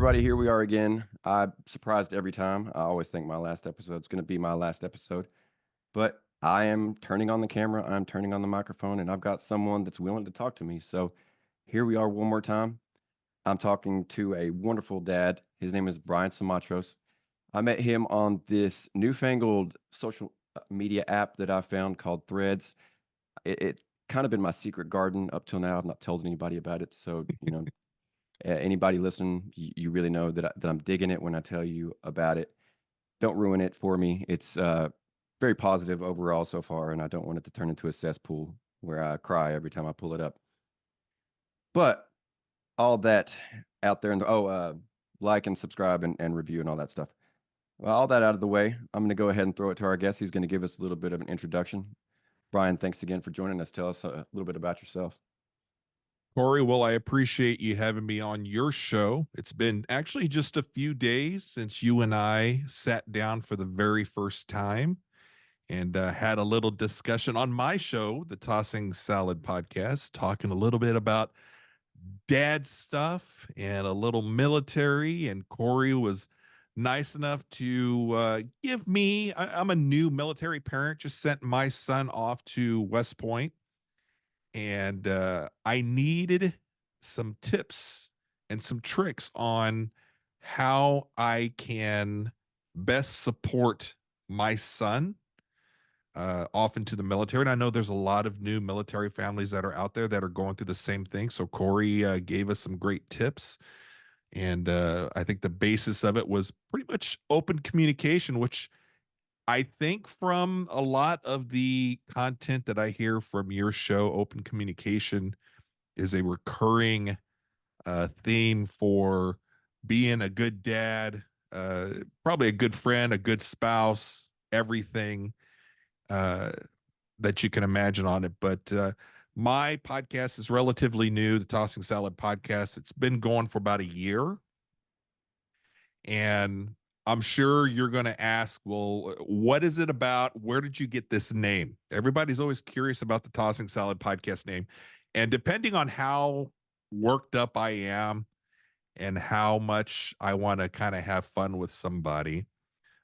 everybody. Here we are again. I'm surprised every time. I always think my last episode is going to be my last episode, but I am turning on the camera, I'm turning on the microphone, and I've got someone that's willing to talk to me. So here we are one more time. I'm talking to a wonderful dad. His name is Brian Simatros. I met him on this newfangled social media app that I found called Threads. It kind of been my secret garden up till now. I've not told anybody about it. So, anybody listening, you really know that I'm digging it when I tell you about it. Don't ruin it for me. It's very positive overall so far, and I don't want it to turn into a cesspool where I cry every time I pull it up. But all that out there, and like and subscribe and review and all that stuff. Well, all that out of the way, I'm going to go ahead and throw it to our guest. He's going to give us a little bit of an introduction. Brian, thanks again for joining us. Tell us a little bit about yourself. Corey, well, I appreciate you having me on your show. It's been actually just a few days since you and I sat down for the very first time and had a little discussion on my show, the Tossing Salad Podcast, talking a little bit about dad stuff and a little military. And Corey was nice enough to give me, I'm a new military parent, just sent my son off to West Point and I needed some tips and some tricks on how I can best support my son off into the military. And I know there's a lot of new military families that are out there that are going through the same thing. So Corey gave us some great tips. And I think the basis of it was pretty much open communication, which I think from a lot of the content that I hear from your show, open communication is a recurring theme for being a good dad, probably a good friend, a good spouse, everything uh, that you can imagine on it. But my podcast is relatively new, the Tossing Salad Podcast. It's been going for about a year. And I'm sure you're going to ask, well, what is it about? Where did you get this name? Everybody's always curious about the Tossing Salad podcast name. And depending on how worked up I am and how much I want to kind of have fun with somebody,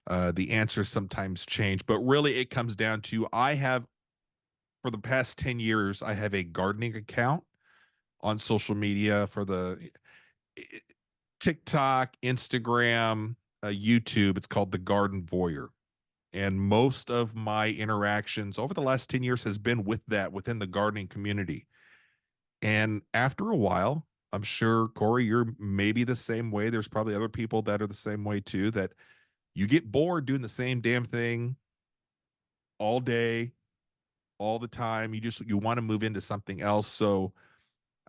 the answers sometimes change. But really, it comes down to for the past 10 years, I have a gardening account on social media for the TikTok, Instagram, YouTube. It's called The Garden Voyeur. And most of my interactions over the last 10 years has been with that within the gardening community. And after a while, I'm sure, Corey, you're maybe the same way. There's probably other people that are the same way too, that you get bored doing the same damn thing all day, all the time. You want to move into something else. So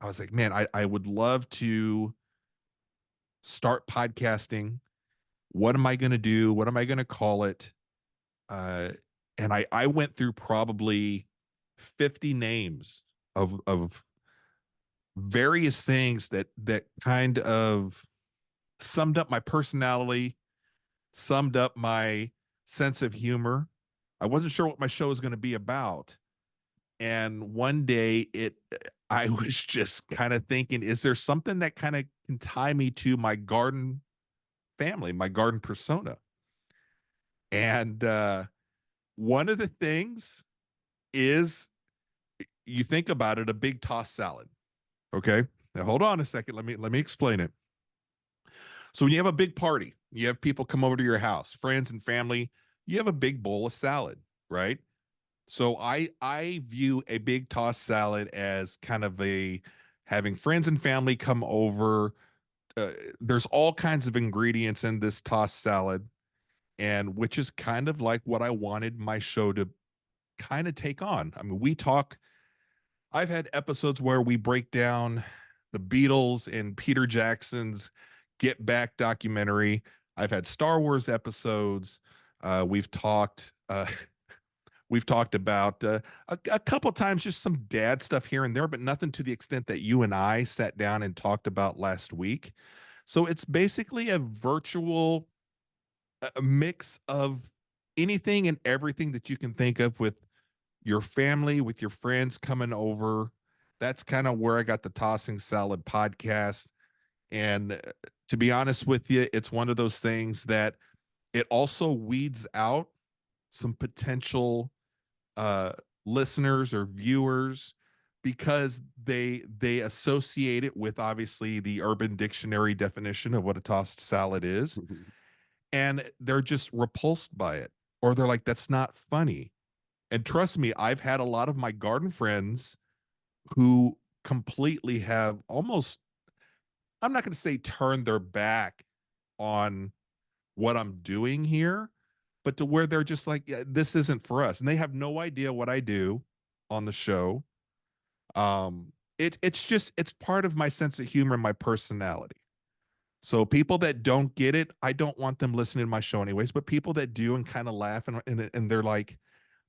I was like, man, I would love to start podcasting. What am I going to do? What am I going to call it? Uh, and I went through probably 50 names of various things that kind of summed up my personality, summed up my sense of humor. I wasn't sure what my show was going to be about. And one day I was just kind of thinking, is there something that kind of can tie me to my garden family, my garden persona? And one of the things is you think about it, a big tossed salad. Okay. Now hold on a second. Let me explain it. So when you have a big party, you have people come over to your house, friends and family, you have a big bowl of salad, right? So I view a big tossed salad as kind of a having friends and family come over. There's all kinds of ingredients in this tossed salad, and which is kind of like what I wanted my show to kind of take on. I mean, I've had episodes where we break down the Beatles and Peter Jackson's Get Back documentary. I've had Star Wars episodes. We've talked. We've talked about a couple times just some dad stuff here and there, but nothing to the extent that you and I sat down and talked about last week. So it's basically a virtual a mix of anything and everything that you can think of with your family, with your friends coming over. That's kind of where I got the Tossing Salad podcast. And To be honest with you, it's one of those things that it also weeds out some potential uh, listeners or viewers because they associate it with obviously the Urban Dictionary definition of what a tossed salad is, and they're just repulsed by it, or they're like, "That's not funny." And trust me, I've had a lot of my garden friends who completely have almost, I'm not going to say turn their back on what I'm doing here, but to where they're just like, yeah, this isn't for us. And they have no idea what I do on the show. It's just, it's part of my sense of humor and my personality. So people that don't get it, I don't want them listening to my show anyways, but people that do and kind of laugh and they're like,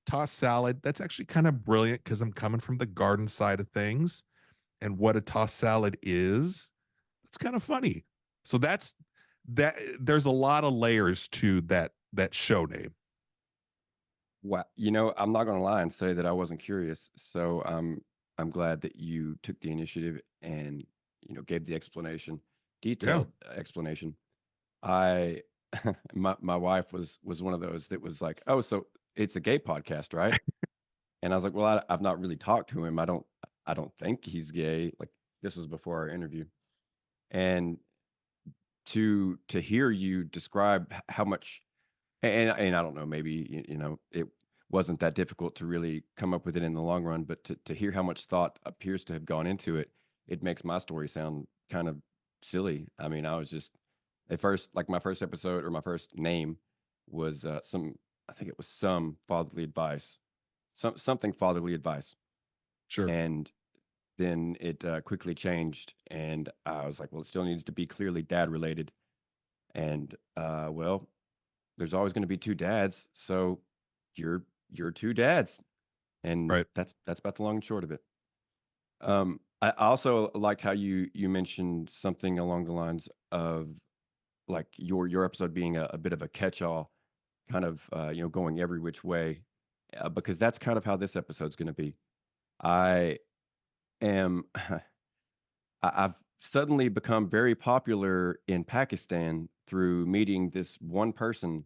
toss salad, that's actually kind of brilliant because I'm coming from the garden side of things and what a toss salad is. It's kind of funny. So that's that. There's a lot of layers to that show name. Wow, you know, I'm not gonna lie and say that I wasn't curious. So I'm glad that you took the initiative and gave the explanation, Yeah. detailed explanation. I my wife was one of those that was like, "Oh, so it's a gay podcast, right?" And I was like, "Well, I've not really talked to him. I don't think he's gay." Like this was before our interview, and to hear you describe how much, and I don't know, maybe it wasn't that difficult to really come up with it in the long run, but to hear how much thought appears to have gone into it, it makes my story sound kind of silly. I mean, I was just at first, like my first episode or my first name was I think it was some fatherly advice, something fatherly advice, Sure. and then it quickly changed, and I was like, well, it still needs to be clearly dad related, and well, there's always going to be two dads, so you're two dads, and Right. that's about the long and short of it. I also liked how you mentioned something along the lines of like your episode being a bit of a catch-all, kind of going every which way, because that's kind of how this episode's going to be. I am I've suddenly become very popular in Pakistan through meeting this one person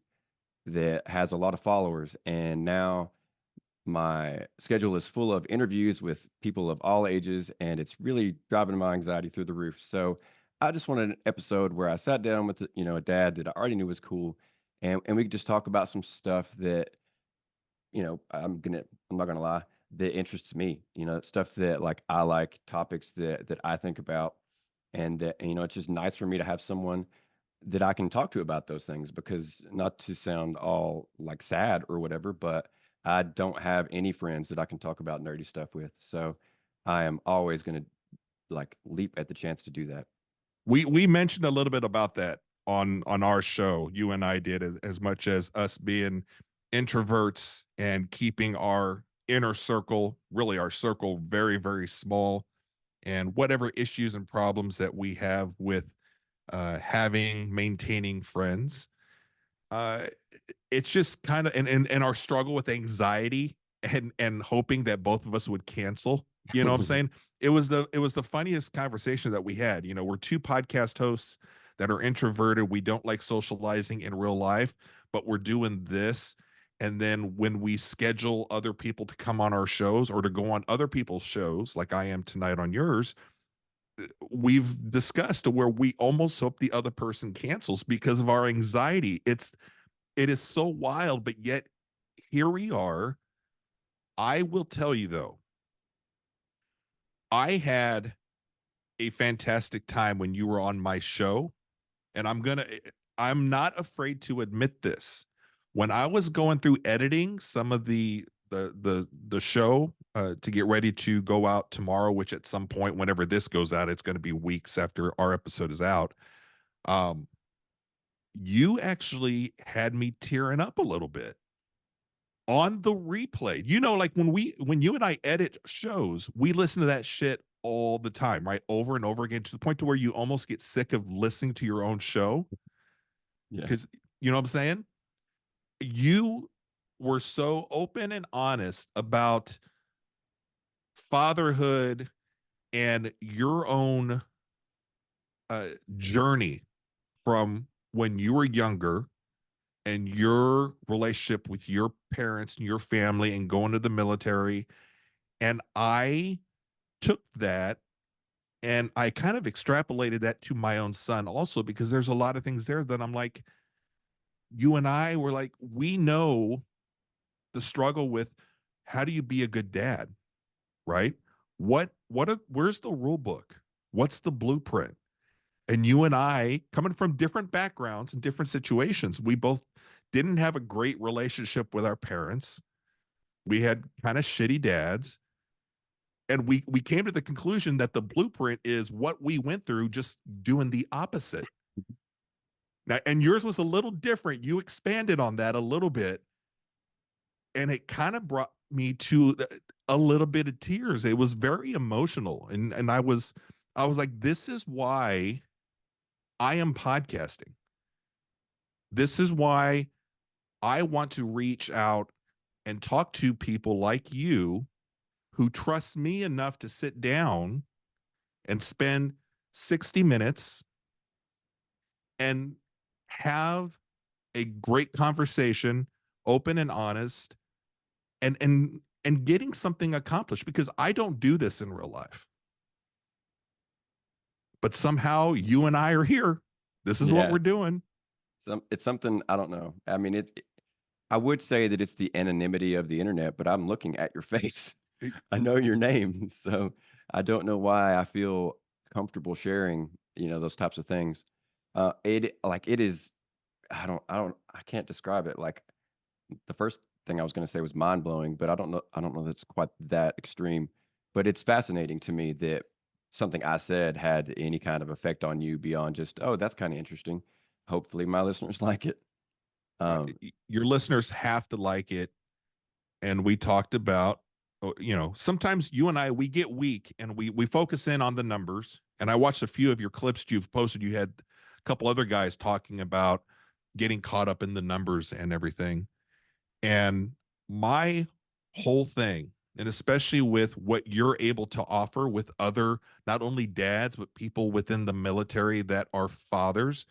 that has a lot of followers, and now my schedule is full of interviews with people of all ages, and it's really driving my anxiety through the roof. So I just wanted an episode where I sat down with a dad that I already knew was cool, and we could just talk about some stuff that I'm not gonna lie, that interests me. Stuff that like I like, topics that I think about, and that it's just nice for me to have someone that I can talk to about those things, because not to sound all like sad or whatever, but I don't have any friends that I can talk about nerdy stuff with. So I am always going to like leap at the chance to do that. We mentioned a little bit about that on our show. You and I did, as much as us being introverts and keeping our inner circle, really our circle, very very small, and whatever issues and problems that we have with having maintaining friends. Uh, it's just kind of and our struggle with anxiety and hoping that both of us would cancel. You know what I'm saying? It was the funniest conversation that we had. We're two podcast hosts that are introverted. We don't like socializing in real life, but we're doing this. And then when we schedule other people to come on our shows or to go on other people's shows, like I am tonight on yours, we've discussed to where we almost hope the other person cancels because of our anxiety. It is so wild, but yet here we are. I will tell you though, I had a fantastic time when you were on my show, and I'm not afraid to admit this. When I was going through editing some of the show to get ready to go out tomorrow, which at some point, whenever this goes out, it's going to be weeks after our episode is out. Um, you actually had me tearing up a little bit on the replay. Like when you and I edit shows, we listen to that shit all the time, right? Over and over again, to the point to where you almost get sick of listening to your own show. Yeah. Because you know what I'm saying? You were so open and honest about fatherhood and your own journey from when you were younger and your relationship with your parents and your family and going to the military. And I took that and I kind of extrapolated that to my own son also, because there's a lot of things there that I'm like, you and I were like, we know the struggle with how do you be a good dad, right? Where's the rule book? What's the blueprint? And you and I, coming from different backgrounds and different situations, we both didn't have a great relationship with our parents. We had kind of shitty dads. And we came to the conclusion that the blueprint is what we went through, just doing the opposite. Now, and yours was a little different. You expanded on that a little bit, and it kind of brought me to a little bit of tears. It was very emotional, and I was like, this is why I am podcasting. This is why I want to reach out and talk to people like you who trust me enough to sit down and spend 60 minutes and have a great conversation, open and honest, and getting something accomplished, because I don't do this in real life. But somehow you and I are here. This is what Yeah. we're doing. It's something I don't know. I mean, I would say that it's the anonymity of the internet, but I'm looking at your face. I know your name, so I don't know why I feel comfortable sharing, those types of things. It is. I can't describe it. Like the first thing I was going to say was mind blowing, but I don't know that's quite that extreme. But it's fascinating to me that something I said had any kind of effect on you beyond just, oh, that's kind of interesting. Hopefully, my listeners like it. Um, Your listeners have to like it. And we talked about, sometimes you and I, we get weak and we focus in on the numbers. And I watched a few of your clips you've posted. You had a couple other guys talking about getting caught up in the numbers and everything. And my whole thing, and especially with what you're able to offer with other, not only dads, but people within the military that are fathers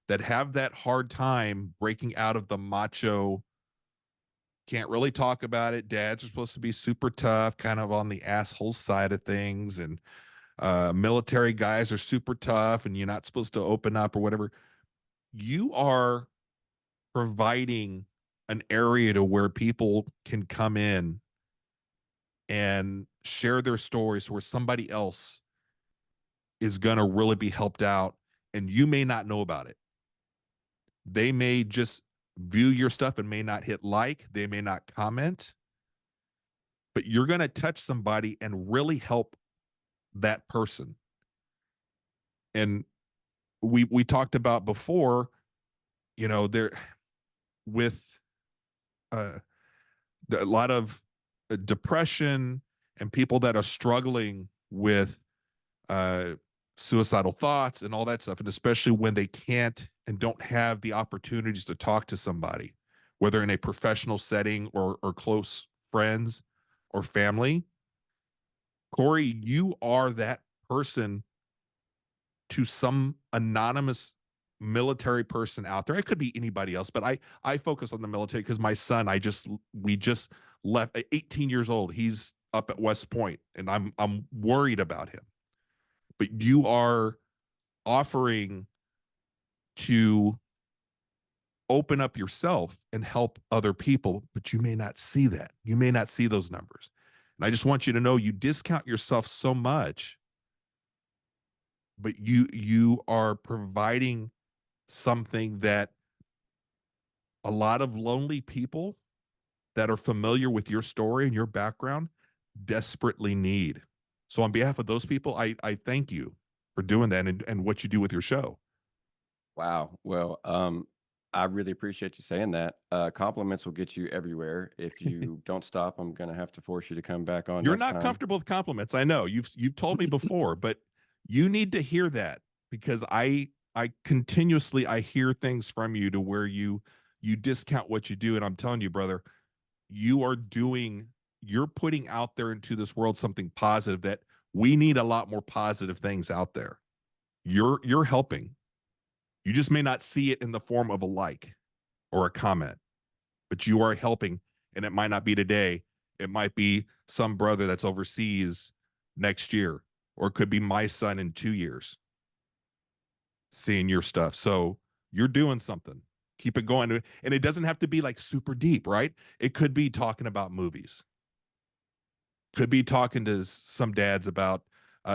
that have that hard time breaking out of the macho, can't really talk about it. Dads are supposed to be super tough, kind of on the asshole side of things. And military guys are super tough and you're not supposed to open up or whatever. You are providing an area to where people can come in and share their stories where somebody else is going to really be helped out, and you may not know about it. They may just view your stuff and may not hit like, they may not comment, but you're going to touch somebody and really help that person. And we talked about before, there with uh, a lot of depression and people that are struggling with uh, suicidal thoughts and all that stuff. And especially when they can't and don't have the opportunities to talk to somebody, whether in a professional setting or close friends or family. Corey, you are that person to some anonymous military person out there. It could be anybody else, but I focus on the military because my son, we just left at 18 years old. He's up at West Point and I'm worried about him. But you are offering to open up yourself and help other people, but you may not see that. You may not see those numbers. And I just want you to know you discount yourself so much, but you are providing something that a lot of lonely people that are familiar with your story and your background desperately need. So on behalf of those people, I thank you for doing that and what you do with your show. wow. Well, I really appreciate you saying that. Compliments will get you everywhere. If you don't stop, I'm gonna have to force you to come back on You're next not time. comfortable with compliments. I know you've told me before, but you need to hear that because I continuously I hear things from you to where you discount what you do. And I'm telling you, brother, you are doing, you're putting out there into this world something positive that we need a lot more positive things out there. You're helping. You just may not see it in the form of a like or a comment, but you are helping. And it might not be today. It might be some brother that's overseas next year, or it could be my son in 2 years seeing your stuff. So you're doing something. Keep it going. And it doesn't have to be like super deep, right? It could be talking about movies, could be talking to some dads about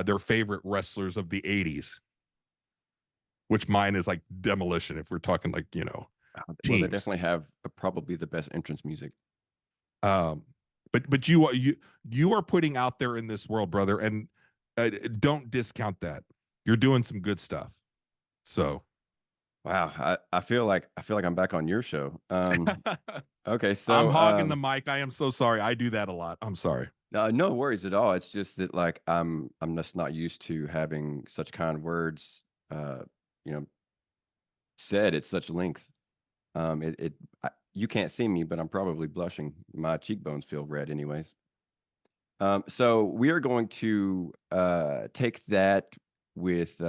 their favorite wrestlers of the 80s, which mine is like Demolition if we're talking like, Well, they teams. definitely have probably the best entrance music. Um, but you are putting out there in this world, brother, and don't discount that. You're doing some good stuff. So Wow, I feel like I'm back on your show. Okay, I'm so hogging the mic. I am so sorry. I do that a lot. I'm sorry. no, no worries at all. It's just that like I'm just not used to having such kind words, uh, you know, said at such length. You can't see me, but I'm probably blushing. My cheekbones feel red, anyways. So we are going to take that with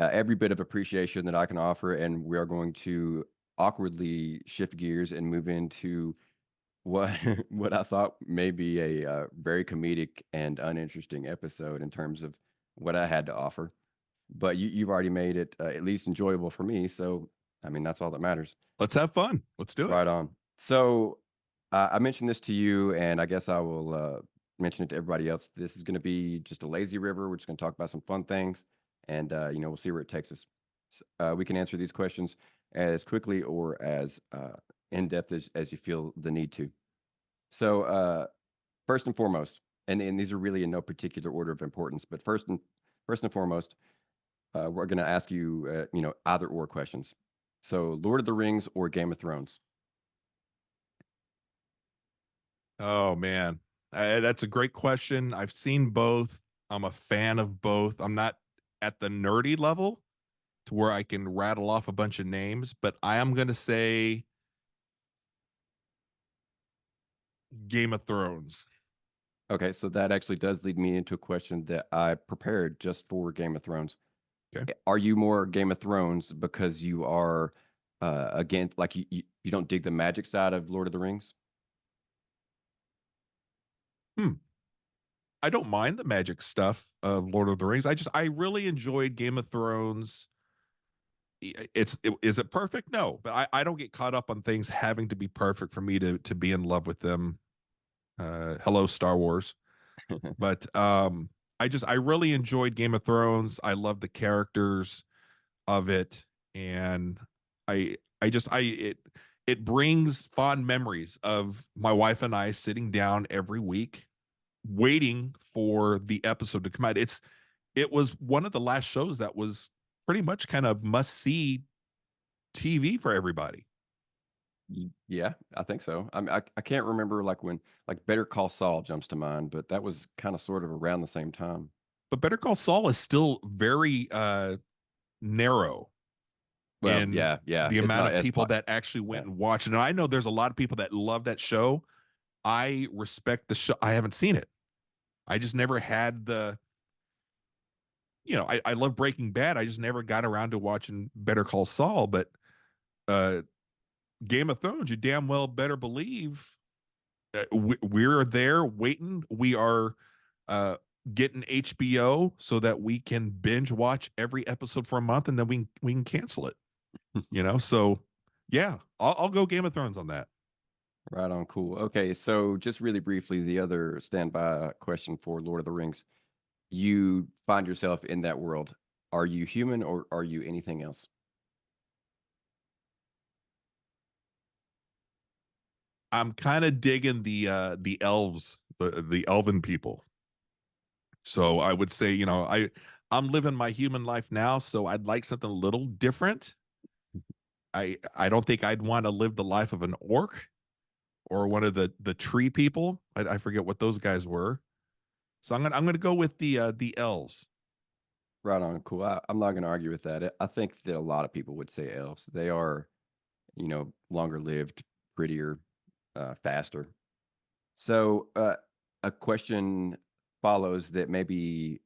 every bit of appreciation that I can offer, and we are going to awkwardly shift gears and move into what what I thought may be a very comedic and uninteresting episode in terms of what I had to offer. But you've already made it at least enjoyable for me, so I mean that's all that matters. Let's have fun. Let's do it. Right on. So I mentioned this to you, and I guess I will mention it to everybody else. This is going to be just a lazy river. We're just going to talk about some fun things, and we'll see where it takes us. We can answer these questions as quickly or as in depth as you feel the need to. So first and foremost, and these are really in no particular order of importance, but first and foremost, we're going to ask you, either or questions. So Lord of the Rings or Game of Thrones. Oh man, that's a great question. I've seen both. I'm a fan of both. I'm not at the nerdy level to where I can rattle off a bunch of names, but I am going to say Game of Thrones. Okay, so that actually does lead me into a question that I prepared just for Game of Thrones. Okay. Are you more Game of Thrones because you are again like you don't dig the magic side of Lord of the Rings? Hmm. I don't mind the magic stuff of Lord of the Rings. I really enjoyed Game of Thrones. Is it perfect? No, but I don't get caught up on things having to be perfect for me to be in love with them. Hello, Star Wars. But I really enjoyed Game of Thrones. I love the characters of it, and it brings fond memories of my wife and I sitting down every week waiting for the episode to come out. It was one of the last shows that was pretty much kind of must see TV for everybody. Yeah, I think so. I can't remember like when like Better Call Saul jumps to mind, but that was kind of sort of around the same time. But Better Call Saul is still very narrow Well, in yeah, yeah, the it's amount not of as people pop. that actually went Yeah. and watched it. And I know there's a lot of people that love that show. I respect the show. I haven't seen it. I just never had I love Breaking Bad. I just never got around to watching Better Call Saul. But uh, Game of Thrones, you damn well better believe we're there waiting. We are uh, getting HBO so that we can binge watch every episode for a month, and then we can cancel it. So yeah, I'll go Game of Thrones on that. Right on, cool. Okay, so just really briefly, the other standby question for Lord of the Rings. You find yourself in that world. Are you human or are you anything else? I'm kind of digging the elves, the elven people. So I would say, I'm living my human life now, so I'd like something a little different. I don't think I'd want to live the life of an orc or one of the tree people. I forget what those guys were. So I'm gonna go with the elves. Right on, cool. I'm not going to argue with that. I think that a lot of people would say elves. They are, longer lived, prettier, faster. So a question follows that maybe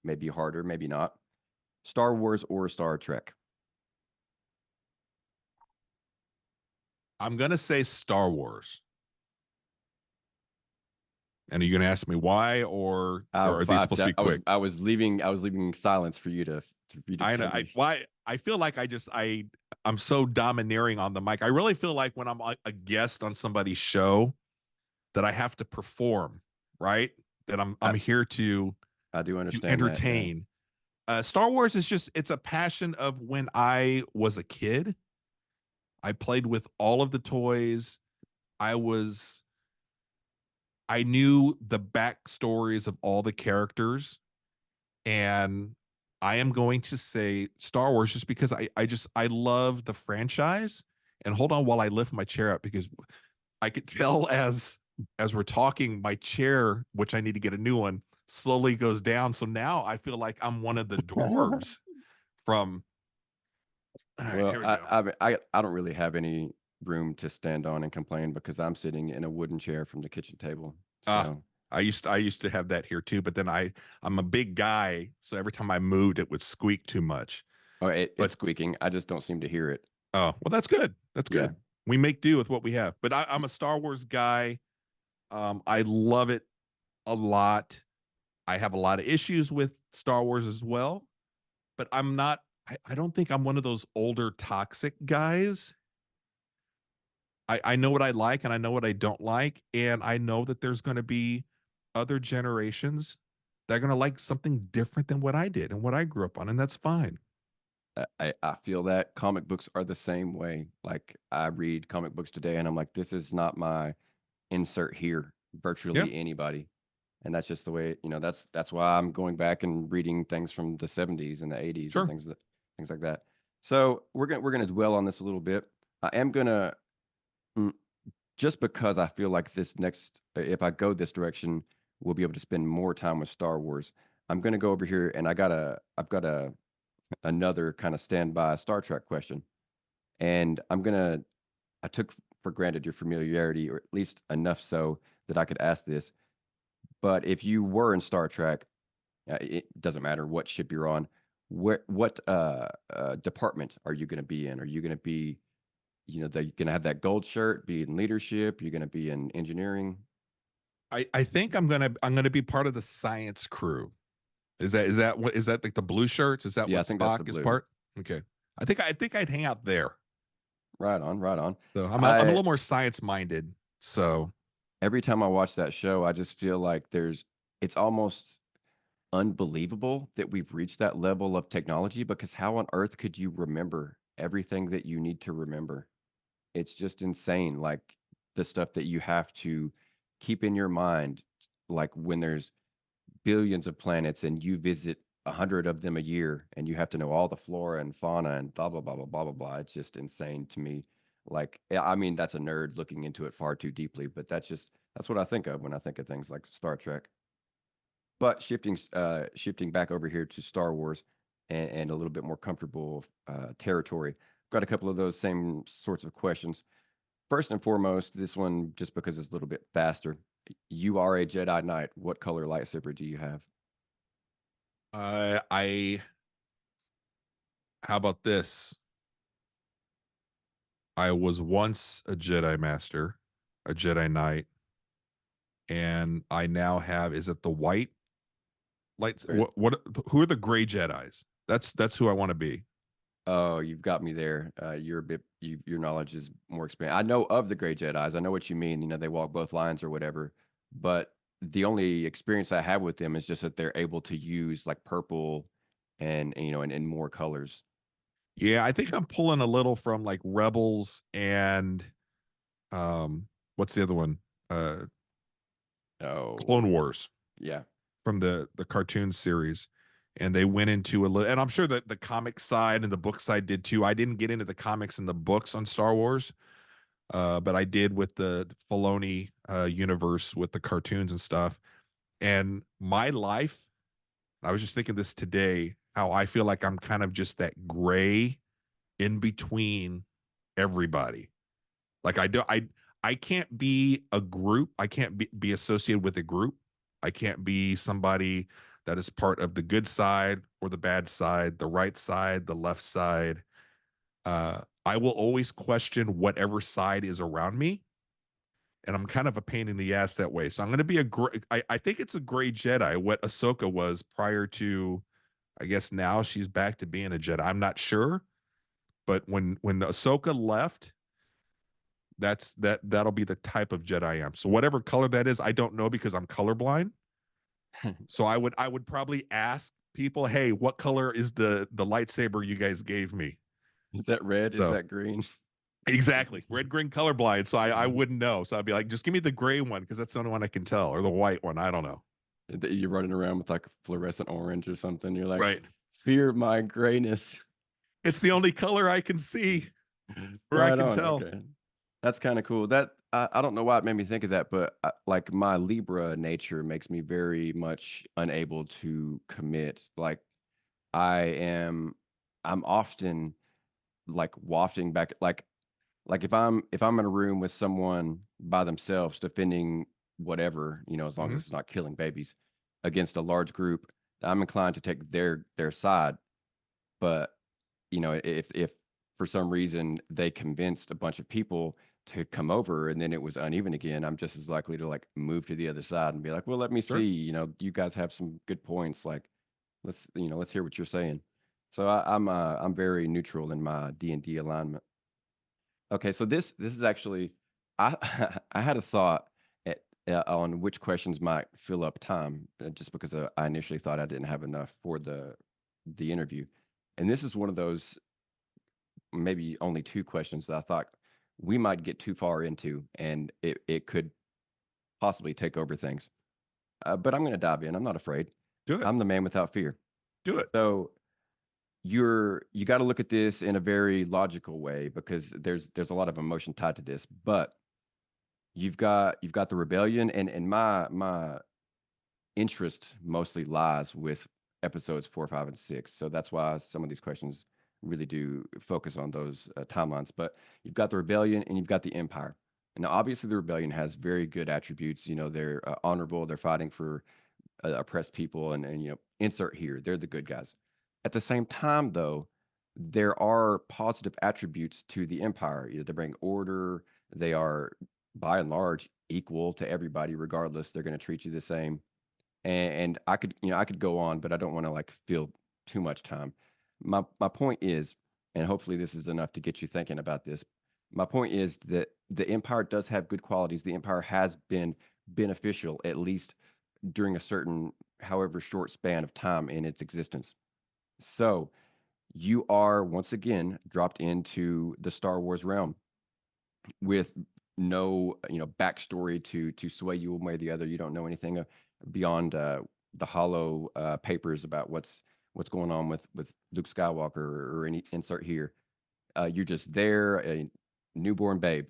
maybe harder, maybe not. Star Wars or Star Trek? I'm gonna say Star Wars. And are you gonna ask me why, or are these supposed to be quick? I was leaving silence for you to I know tell I me. why I feel like I'm so domineering on the mic. I really feel like when I'm a guest on somebody's show that I have to perform, right? That I'm I, here I do to understand that. Yeah. entertain. Star Wars is just it's a passion of when I was a kid. I played with all of the toys. I was I knew the backstories of all the characters, and I am going to say Star Wars just because I love the franchise. And hold on while I lift my chair up because I could tell as we're talking, my chair, which I need to get a new one, slowly goes down. So now I feel like I'm one of the dwarves from. All right, Well, here we go. I don't really have any room to stand on and complain because I'm sitting in a wooden chair from the kitchen table. Ah, So, I used to have that here too, but then I'm a big guy, so every time I moved, it would squeak too much. oh, it's But squeaking. I just don't seem to hear it. oh, well, that's good. That's Yeah. good. We make do with what we have. But I'm a Star Wars guy. I love it a lot. I have a lot of issues with Star Wars as well, but I'm not. I don't think I'm one of those older toxic guys. I know what I like and I know what I don't like, and I know that there's going to be other generations that are going to like something different than what I did and what I grew up on, and that's fine. I feel that comic books are the same way. Like I read comic books today and I'm like, this is not my insert here, Yeah, virtually anybody. And that's just the way, that's why I'm going back and reading things from the 70s and the 80s and sure. things like that. So we're gonna dwell on this a little bit. I am gonna mm, just because I feel like this next if I go this direction, we'll be able to spend more time with Star Wars. I'm gonna go over here and I've got a another kind of standby Star Trek question. And I took for granted your familiarity, or at least enough so that I could ask this. But if you were in Star Trek, it doesn't matter what ship you're on. What department are you going to be in? Are you going to be, going to have that gold shirt, be in leadership? You're going to be in engineering? I think I'm gonna be part of the science crew. Is that what is that like the blue shirts? Is that Yeah, I what think that's the Spock is blue. part? Okay. I think I'd hang out there. Right on, right on. So I'm a I little more science minded. So Every time I watch that show, I just feel like it's almost unbelievable that we've reached that level of technology because how on earth could you remember everything that you need to remember? It's just insane. Like the stuff that you have to keep in your mind, like when there's billions of planets and you visit 100 of them a year and you have to know all the flora and fauna and blah, blah, blah, blah, blah, blah, blah. It's just insane to me. Like, yeah, I mean, that's a nerd looking into it far too deeply, but that's what I think of when I think of things like Star Trek. But shifting back over here to Star Wars and a little bit more comfortable territory, got a couple of those same sorts of questions. First and foremost, this one just because it's a little bit faster. You are a Jedi Knight. What color lightsaber do you have? I how about this? I was once a Jedi Master, a Jedi Knight, and I now have is it the white lights? Or, What who are the gray Jedi's? That's who I want to be. oh, you've got me there. Your knowledge is more expanded. I know of the Gray Jedi's. I know what you mean. They walk both lines or whatever. But the only experience I have with them is just that they're able to use like purple and more colors. Yeah, I think I'm pulling a little from like Rebels and um what's the other one? Uh Clone Oh, Wars yeah. from the cartoon series. And they went into a little, and I'm sure that the comic side and the book side did too. I didn't get into the comics and the books on Star Wars, but I did with the Filoni universe with the cartoons and stuff. And my life, I was just thinking this today, how I feel like I'm kind of just that gray in between everybody. Like I can't be a group. I can't be associated with a group. I can't be somebody that is part of the good side or the bad side, the right side, the left side. I will always question whatever side is around me, and I'm kind of a pain in the ass that way. So I'm going to be I think it's a gray Jedi, what Ahsoka was prior to, I guess now she's back to being a Jedi. I'm not sure, but when Ahsoka left, that'll be the type of Jedi I am. So whatever color that is, I don't know because I'm colorblind. So I would probably ask people, hey, what color is the lightsaber you guys gave me? Is that red? Is So that green? exactly, red, green, colorblind. So I wouldn't know. So I'd be like, just give me the gray one because that's the only one I can tell, or the white one. I don't know. That you're running around with like a fluorescent orange or something. You're like, Right. fear my grayness. It's the only color I can see or I Right can on. tell. Okay. That's kind of cool. That I don't know why it made me think of that, but like my Libra nature makes me very much unable to commit. Like I am, I'm often like wafting back, like if I'm in a room with someone by themselves defending whatever, as long as Hmm. it's not killing babies, against a large group, I'm inclined to take their side. But if for some reason they convinced a bunch of people to come over and then it was uneven again, I'm just as likely to like move to the other side and be like, well, let me Sure. see, you guys have some good points. Like, let's hear what you're saying. So I'm very neutral in my D&D alignment. Okay, so this is actually I I had a thought on which questions might fill up time, just because I initially thought I didn't have enough for the interview, and this is one of those maybe only two questions that I thought we might get too far into, and it could possibly take over things. But I'm going to dive in. I'm not afraid. Do it. I'm the man without fear. Do it. So you got to look at this in a very logical way because there's a lot of emotion tied to this, but you've got the rebellion, and my interest mostly lies with episodes 4, 5, and 6. So that's why some of these questions really do focus on those timelines. But you've got the rebellion and you've got the empire. And now, obviously, the rebellion has very good attributes. They're honorable. They're fighting for oppressed people, and insert here. They're the good guys. At the same time, though, there are positive attributes to the empire. They bring order. They are, by and large, equal to everybody, regardless. They're going to treat you the same. And I could go on, but I don't want to like fill too much time. My point is, and hopefully this is enough to get you thinking about this. My point is that the empire does have good qualities. The empire has been beneficial, at least during a certain, however short span of time in its existence. So you are once again dropped into the Star Wars realm with no backstory to sway you one way or the other. You don't know anything beyond the hollow papers about what's going on with Luke Skywalker or any insert here. You're just there, a newborn babe.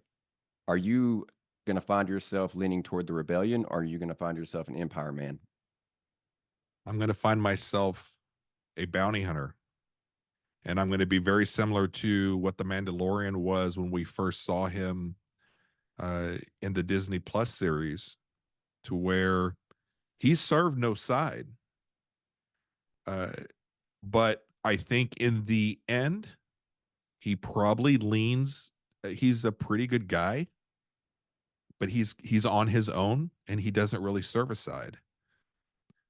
Are you going to find yourself leaning toward the rebellion, or are you going to find yourself an empire man? I'm going to find myself a bounty hunter. And I'm going to be very similar to what the Mandalorian was when we first saw him in the Disney Plus series, to where he served no side. Uh, but I think in the end, he probably leans. He's a pretty good guy, but he's on his own and he doesn't really serve a side.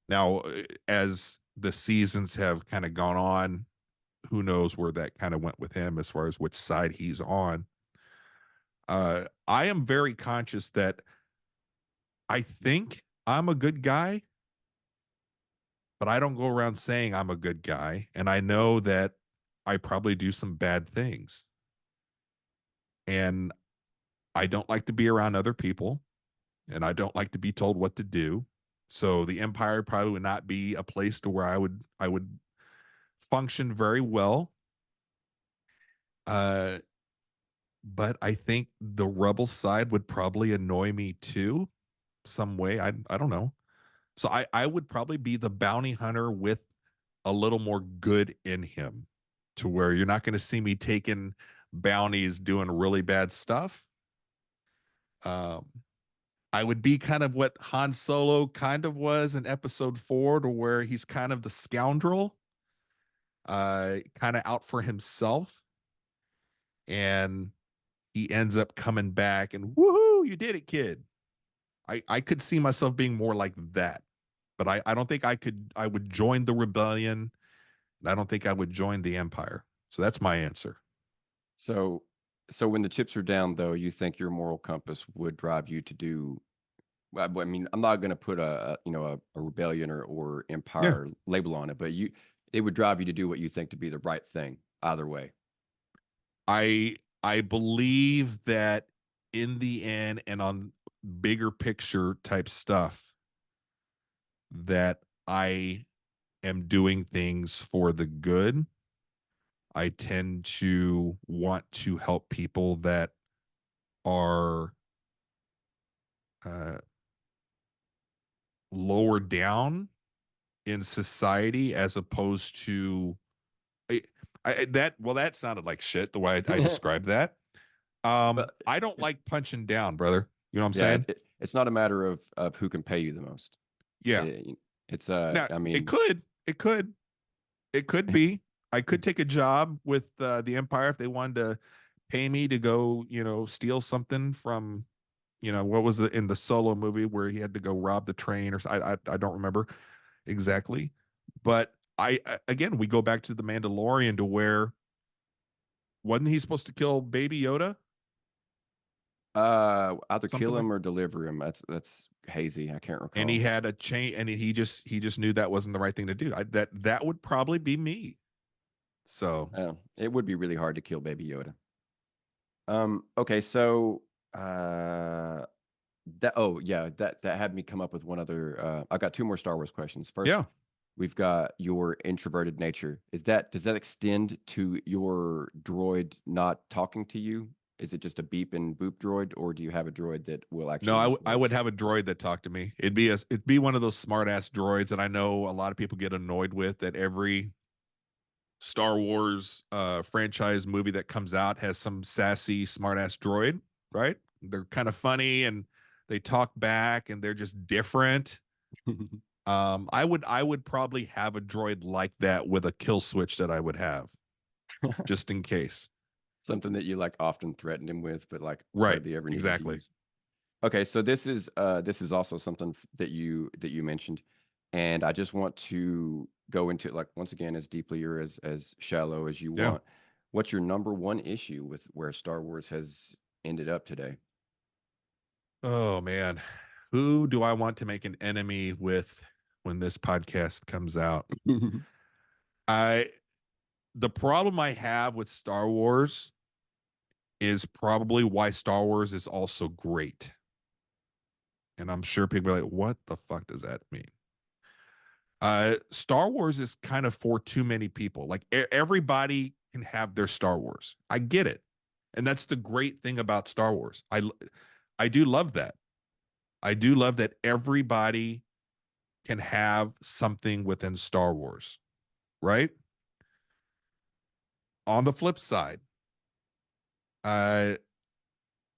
Now, as the seasons have kind of gone on, who knows where that kind of went with him as far as which side he's on. I am very conscious that I think I'm a good guy, but I don't go around saying I'm a good guy. And I know that I probably do some bad things. And I don't like to be around other people and I don't like to be told what to do. So the empire probably would not be a place to where I would function very well. Uh, but I think the rebel side would probably annoy me too, some way. I don't know. So I would probably be the bounty hunter with a little more good in him, to where you're not going to see me taking bounties doing really bad stuff. Um, I would be kind of what Han Solo kind of was in episode 4, to where he's kind of the scoundrel, kind of out for himself. and he ends up coming back and woohoo, you did it, kid. I could see myself being more like that, but I don't think I would join the rebellion. And I don't think I would join the empire. So that's my answer. So, so when the chips are down, though, you think your moral compass would drive you to do. Well, I mean, I'm not going to put a rebellion or Yeah. empire label on it, but it would drive you to do what you think to be the right thing either way. I believe that in the end and on bigger picture type stuff that I am doing things for the good. I tend to want to help people that are uh, lower down in society as opposed to I, that. Well, that sounded like shit the way I described that. But I don't it, like punching down, brother. You know what I'm yeah, saying? it's not a matter of who can pay you the most. Yeah. It's Now I it mean, could, it could be. I could take a job with the Empire if they wanted to pay me to go, steal something from, what was it in the Solo movie where he had to go rob the train or I don't remember exactly, but again we go back to the Mandalorian to where wasn't he supposed to kill Baby Yoda, either something kill like, him or deliver him. That's hazy. I can't and he recall. had a chain and he just knew that wasn't the right thing to do. That would probably be me. So It would be really hard to kill Baby Yoda. Okay, so that oh yeah, that had me come up with one other. I've got two more Star Wars questions. First, yeah. we've got your introverted nature. Does that extend to your droid not talking to you? Is it just a beep and boop droid, or do you have a droid that will No, actually I like? would have a droid that talked to me. It'd be one of those smart ass droids that I know a lot of people get annoyed with. That every Star Wars franchise movie that comes out has some sassy smart ass droid, right? They're kind of funny and they talk back and they're just different. I would probably have a droid like that with a kill switch that I would have just in case. Something that you like often threatened him with, but like Right. hardly ever needed to Exactly. use. Okay, so this is also something that you mentioned, and I just want to go into like once again as deeply or as shallow as you Yeah. want. What's your number one issue with where Star Wars has ended up today? Oh man. Who do I want to make an enemy with when this podcast comes out? I The problem I have with Star Wars is probably why Star Wars is also great. And I'm sure people are like, what the fuck does that mean? Star Wars is kind of for too many people. Like everybody can have their Star Wars. I get it. And that's the great thing about Star Wars. I do love that. I do love that everybody can have something within Star Wars, right? On the flip side, uh,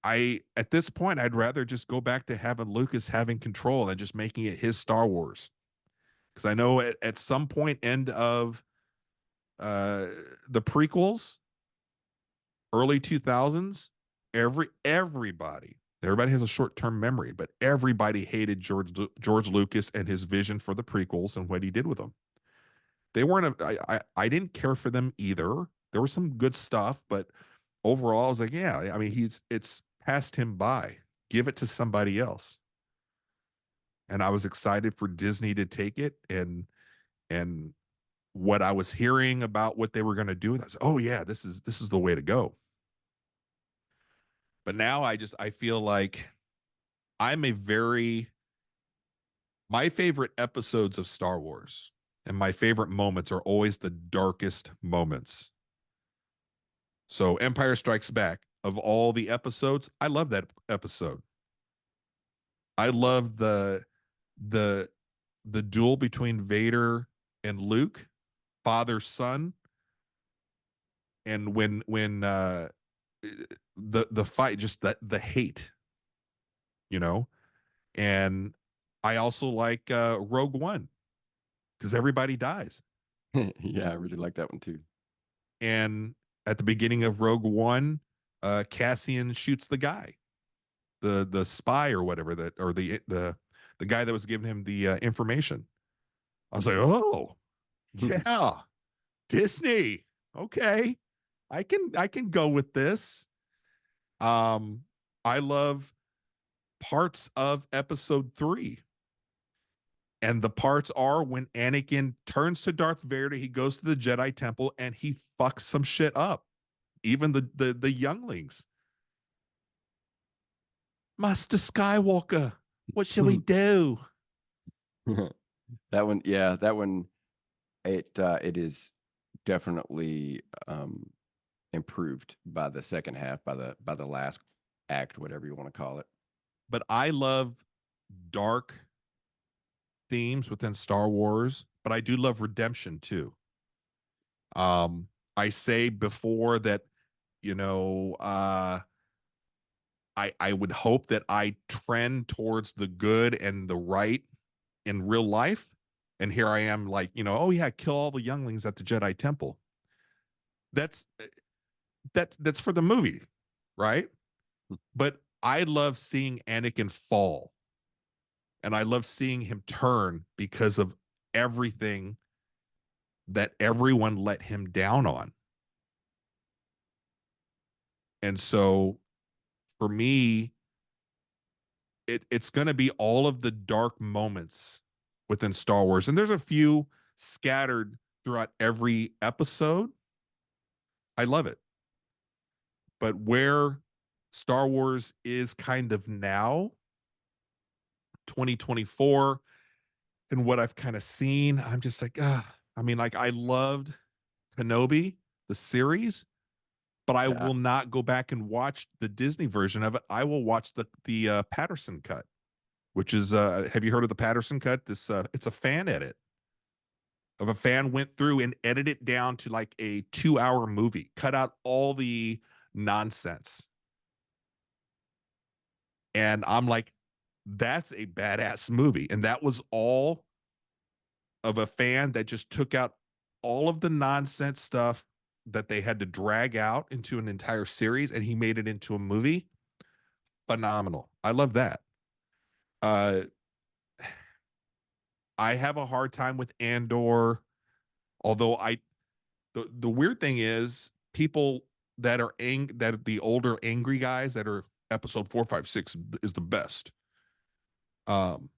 I at this point I'd rather just go back to having Lucas having control and just making it his Star Wars. Because I know at some point end of uh the prequels, early 2000s, everybody has a short-term memory, but everybody hated George Lucas and his vision for the prequels and what he did with them. They weren't I didn't care for them either. There was some good stuff, but overall I was like, yeah, I mean it's passed him by. Give it to somebody else. And I was excited for Disney to take it and what I was hearing about what they were going to do. I was, oh yeah, this is the way to go. But now I feel like I'm a very my favorite episodes of Star Wars and my favorite moments are always the darkest moments. So Empire Strikes Back, of all the episodes, I love that episode. I love the the duel between Vader and Luke, father son, and when the fight, just the hate, you know. And I also like Rogue One because everybody dies, Yeah, I really like that one too. and At the beginning of Rogue One, Cassian shoots the guy, the spy or whatever that, or the guy that was giving him the information. I was like, oh yeah, Disney. Okay, I can go with this. Um, I love parts of Episode 3. And the parts are when Anakin turns to Darth Vader, he goes to the Jedi Temple and he fucks some shit up. Even the younglings. Master Skywalker, what shall we do? That one, yeah, that one. It is definitely improved by the second half, by the last act, whatever you want to call it. But I love dark themes within Star Wars, but I do love redemption too. I say before that, you know, I would hope that I trend towards the good and the right in real life. And here I am, like, oh yeah, kill all the younglings at the Jedi Temple. That's that's for the movie, right? But I love seeing Anakin fall, and I love seeing him turn because of everything that everyone let him down on. And so for me, it's going to be all of the dark moments within Star Wars. And there's a few scattered throughout every episode. I love it. But where Star Wars is kind of now, 2024, and what I've kind of seen, I'm just like, ah. I mean, like, I loved Kenobi, the series, but I Yeah. will not go back and watch the Disney version of it. I will watch the Patterson cut, which is have you heard of the Patterson cut? This it's a fan edit of a fan went through and edited it down to like a 2 hour movie, cut out all the nonsense. And I'm like, that's a badass movie. And that was all of a fan that just took out all of the nonsense stuff that they had to drag out into an entire series, and he made it into a movie. Phenomenal. I love that. Uh, I have a hard time with Andor, although the weird thing is people that are that the older angry guys that are episode 4, 5, 6 is the best. Um,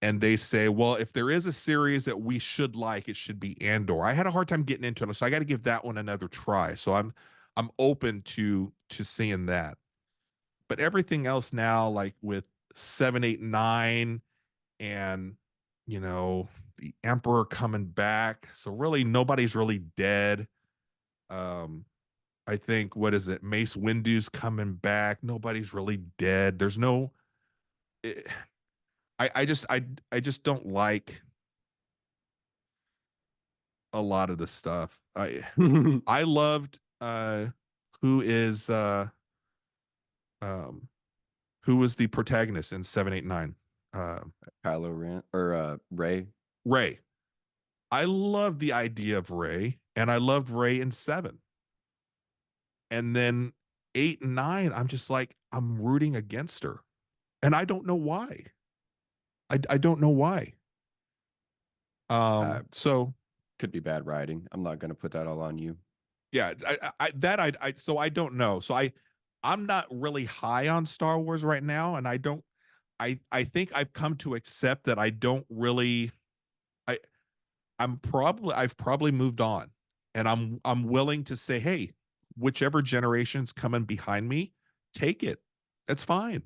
and they say, well, if there is a series that we should like, it should be Andor. I had a hard time getting into it, so I got to give that one another try. So I'm open to seeing that. But everything else now, like with 7, 8, 9, and the Emperor coming back, so really nobody's really dead. Um, I think, what is it? Mace Windu's coming back. Nobody's really dead. There's no. It, I just don't like a lot of the stuff. I loved who is um who was the protagonist in 7, 8, 9. Uh Kylo Ren or Ray. Ray. I loved the idea of Ray, and I loved Ray in 7. And then 8 and 9, I'm just like, I'm rooting against her. And I don't know why. I don't know why. Uh, So could be bad writing. I'm not going to put that all on you. yeah, so I don't know. So I'm not really high on Star Wars right now, and I think I've come to accept that I don't really I I've probably moved on, and I'm willing to say, hey, whichever generation's coming behind me, take it. That's fine.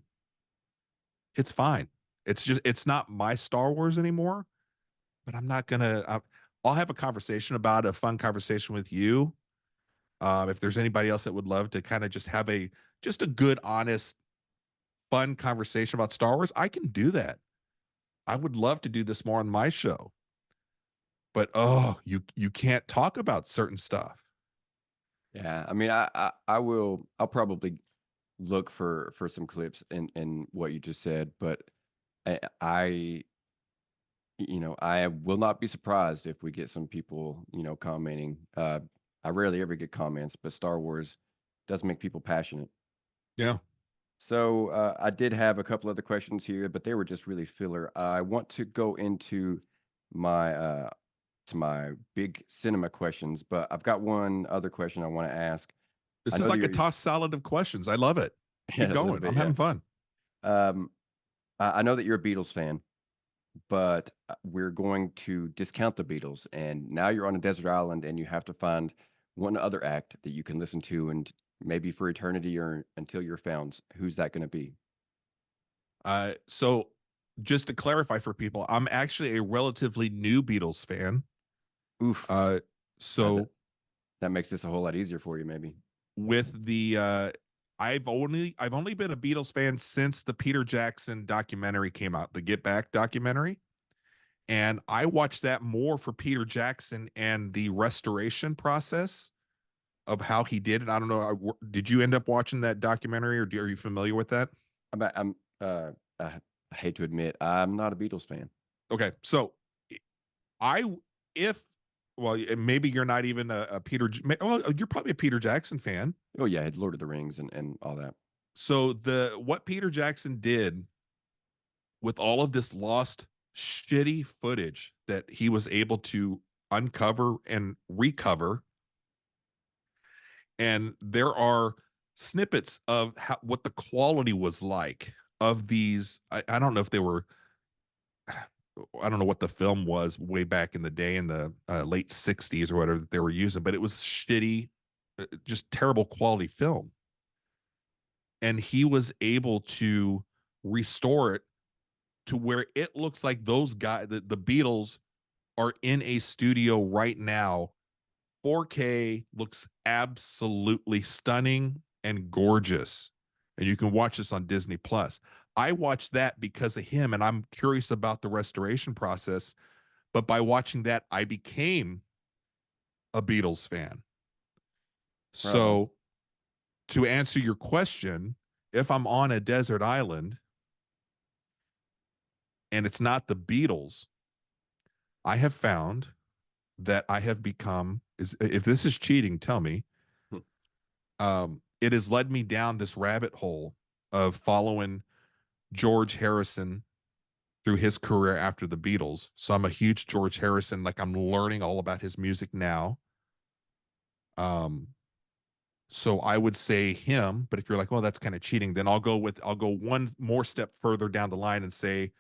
It's fine. It's not my Star Wars anymore, but I'm not gonna. I'll have a conversation about a fun conversation with you. If there's anybody else that would love to kind of just have a good, honest, fun conversation about Star Wars, I can do that. I would love to do this more on my show. But oh, you can't talk about certain stuff. Yeah, I mean, I will. I'll probably look for some clips in what you just said, but I I will not be surprised if we get some people commenting. I rarely ever get comments, but Star Wars does make people passionate. Yeah. So I did have a couple other questions here, but they were just really filler. I want to go into my my big cinema questions, but I've got one other question I want to ask. I This is know that like a you're tossed salad of questions. I love it. yeah, Keep a little going. bit, I'm yeah. having fun. Um, I know that you're a Beatles fan, but we're going to discount the Beatles, and now you're on a desert island, and you have to find one other act that you can listen to, and maybe for eternity or until you're found. Who's that going to be? So just to clarify for people, I'm actually a relatively new Beatles fan. Oof, Uh, that so that makes this a whole lot easier for you, maybe. with the I've only been a Beatles fan since the Peter Jackson documentary came out, the Get Back documentary. And I watched that more for Peter Jackson and the restoration process of how he did it. I don't know. Did you end up watching that documentary, or are you familiar with that? I'm I hate to admit, I'm not a Beatles fan. Okay, so I if well, maybe you're not even a Peter. Well, you're probably a Peter Jackson fan. Oh yeah, Lord of the Rings and all that. So the what Peter Jackson did with all of this lost shitty footage that he was able to uncover and recover, and there are snippets of what the quality was like of these. I don't know if they were, I don't know what the film was way back in the day in the late 60s or whatever that they were using, but it was shitty, just terrible quality film. And he was able to restore it to where it looks like those guys, the Beatles, are in a studio right now. 4K, looks absolutely stunning and gorgeous. And you can watch this on Disney Plus. I watched that because of him, and I'm curious about the restoration process. But by watching that, I became a Beatles fan. Right on. So, to answer your question, if I'm on a desert island and it's not the Beatles, I have found that I have become, is if this is cheating, tell me. Hmm. It has led me down this rabbit hole of following George Harrison through his career after the Beatles. So I'm a huge George Harrison, like I'm learning all about his music now. Um, so I would say him, but if you're like, oh, that's kind of cheating, then I'll go one more step further down the line and say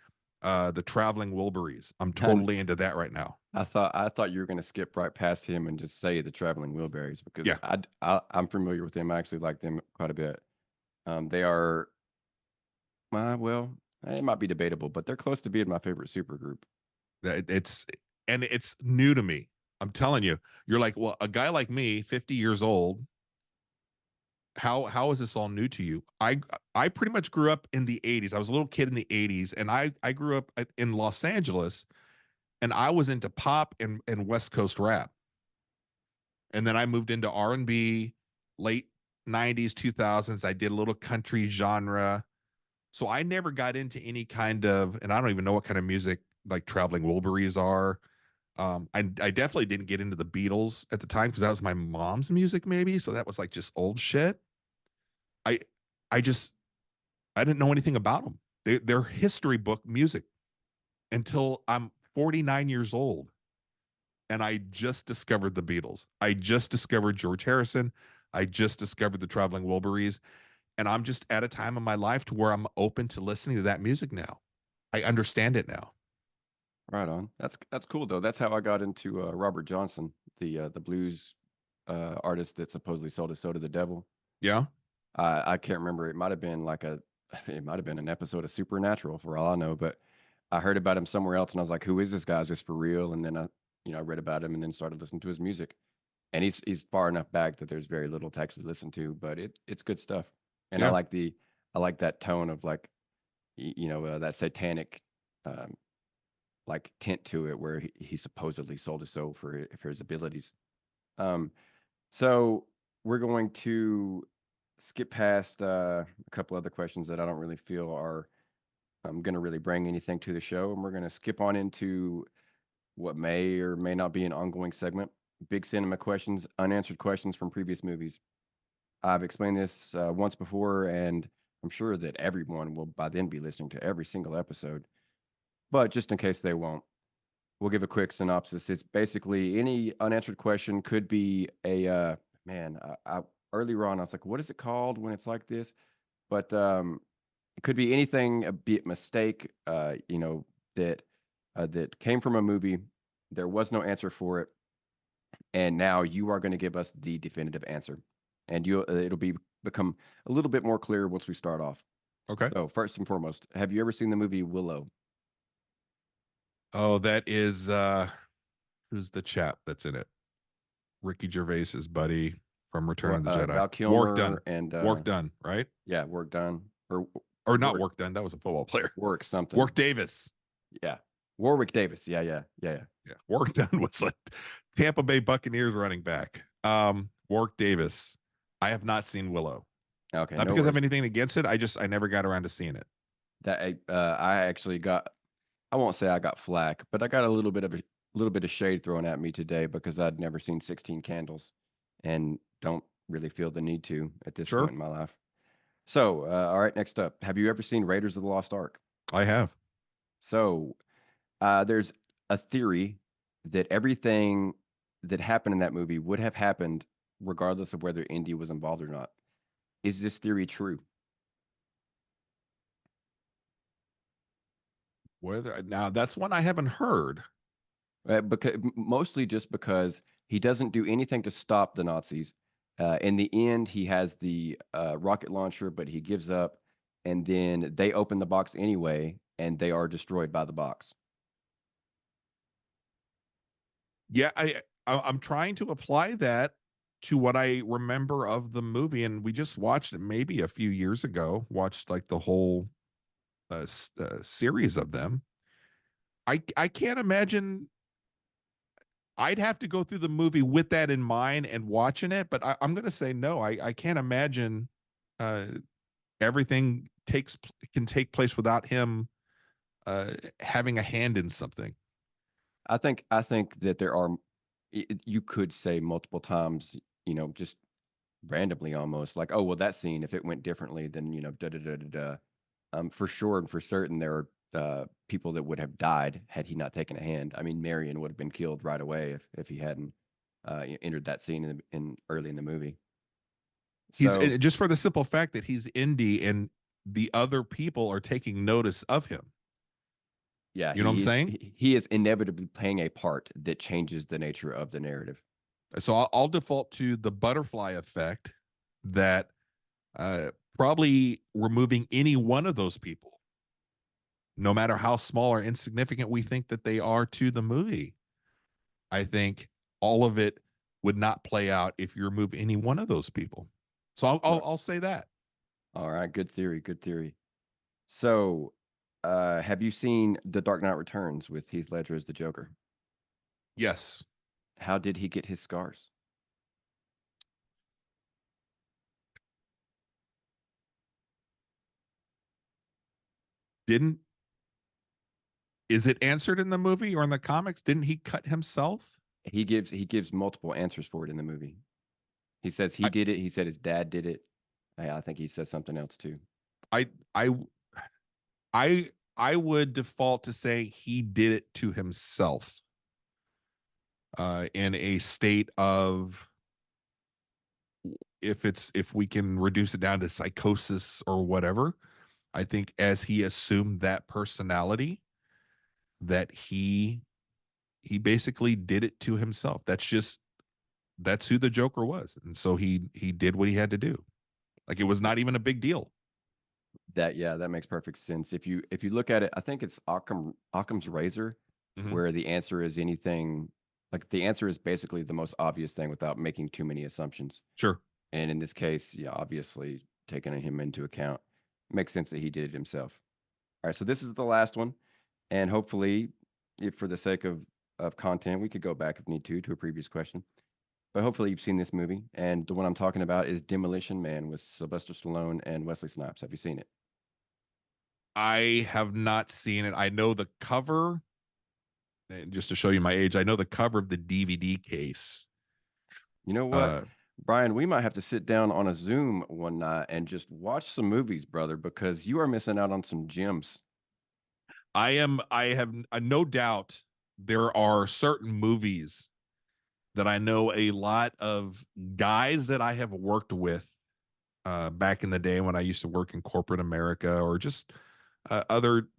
the Traveling Wilburys. I'm And totally into that right now. I thought you were going to skip right past him and just say the Traveling Wilburys because Yeah. I'm familiar with them. I actually like them quite a bit. They are well, it might be debatable, but they're close to being my favorite supergroup. It's and it's new to me. I'm telling you, you're like, well, a guy like me, 50 years old, how is this all new to you? I pretty much grew up in the 80s. I was a little kid in the 80s, and I grew up in Los Angeles, and I was into pop and West Coast rap. And then I moved into R&B late 90s, 2000s. I did a little country genre. So I never got into any kind of, and I don't even know what kind of music like Traveling Wilburys are. I definitely didn't get into the Beatles at the time because that was my mom's music, maybe. So that was like just old shit. I I just I didn't know anything about them. They're history book music until I'm 49 years old, and I just discovered the Beatles. I just discovered George Harrison. I just discovered the Traveling Wilburys, and I'm just at a time in my life to where I'm open to listening to that music now. I understand it now. Right on. That's cool though. That's how I got into Robert Johnson, the blues artist that supposedly sold his soul to the devil. Yeah, I can't remember. It might have been like a it might have been an episode of Supernatural for all I know, but I heard about him somewhere else and I was like, who is this guy? Is this for real? And then I read about him and then started listening to his music. And he's far enough back that there's very little to actually listen to, but it's good stuff. And yeah, I like that tone of like that satanic um, like tint to it where he supposedly sold his soul for his abilities. Um, so we're going to skip past a couple other questions that I don't really feel are going to really bring anything to the show, and we're going to skip on into what may or may not be an ongoing segment. big cinema questions, unanswered questions from previous movies. I've explained this once before, and I'm sure that everyone will by then be listening to every single episode. But just in case they won't, we'll give a quick synopsis. It's basically any unanswered question could be a man. Earlier on, I was like, "What is it called when it's like this?" But it could be anything, be it mistake, that that came from a movie. There was no answer for it, and now you are going to give us the definitive answer, and it'll become a little bit more clear once we start off. Okay. So first and foremost, have you ever seen the movie Willow? Oh, that is who's the chap that's in it? Ricky Gervais's buddy from Return of the Jedi. Val Warwick Kilmer Dunn. and Warwick Dunn, right? yeah, Work Done Or not Warwick Warwick Dunn. That was a football player. Warwick something. Warwick Davis. Yeah, Warwick Davis. Yeah. Yeah. Warwick Dunn was like Tampa Bay Buccaneers running back. Warwick Davis. I have not seen Willow. Okay, Not no because I have worries. anything against it. I never got around to seeing it. That I actually got. I won't say I got flack, but I got a little bit of shade thrown at me today because I'd never seen 16 Candles, and don't really feel the need to at this point Sure. in my life. So, all right, next up, have you ever seen Raiders of the Lost Ark? I have. So, there's a theory that everything that happened in that movie would have happened regardless of whether Indy was involved or not. Is this theory true? Whether now that's one I haven't heard. Because mostly just because he doesn't do anything to stop the Nazis. In the end, he has the rocket launcher, but he gives up, and then they open the box anyway, and they are destroyed by the box. Yeah, I'm trying to apply that to what I remember of the movie, and we just watched it maybe a few years ago. Watched like the whole series of them. I can't imagine. I'd have to go through the movie with that in mind and watching it, but I'm going to say no. I can't imagine uh, everything takes can take place without him having a hand in something. I think that there are you could say multiple times, just randomly almost like, oh well, that scene if it went differently, then da da da da da. For sure and for certain, there are people that would have died had he not taken a hand. I mean, Marion would have been killed right away if he hadn't entered that scene in early in the movie. He's So just for the simple fact that he's indie and the other people are taking notice of him. yeah, You know what I'm he is saying? he is inevitably playing a part that changes the nature of the narrative. So I'll default to the butterfly effect that probably removing any one of those people, no matter how small or insignificant we think that they are to the movie, I think all of it would not play out if you remove any one of those people. So I'll say that. All right, good theory, good theory. So, have you seen The Dark Knight Returns with Heath Ledger as the Joker? Yes. How did he get his scars? Didn't is it answered in the movie or in the comics? Didn't he cut himself? He gives multiple answers for it in the movie. He says he I did it. He said his dad did it. I think he says something else too. I I I would default to say he did it to himself in a state of if we can reduce it down to psychosis or whatever. I think as he assumed that personality, that he basically did it to himself. That's who the Joker was, and so he did what he had to do. Like it was not even a big deal. That makes perfect sense. If you look at it, I think it's Occam's razor, Mm-hmm. where the answer is anything. Like the answer is basically the most obvious thing without making too many assumptions. Sure. And in this case, yeah, obviously taking him into account, it makes sense that he did it himself. All right, so this is the last one, and hopefully, if for the sake of content, we could go back if need to a previous question. But hopefully, you've seen this movie, and the one I'm talking about is Demolition Man with Sylvester Stallone and Wesley Snipes. Have you seen it? I have not seen it. I know the cover, and just to show you my age, I know the cover of the DVD case You know what, Uh, Brian? We might have to sit down on a Zoom one night and just watch some movies, brother, because you are missing out on some gems. I have no doubt there are certain movies that I know a lot of guys that I have worked with back in the day when I used to work in corporate America, or just other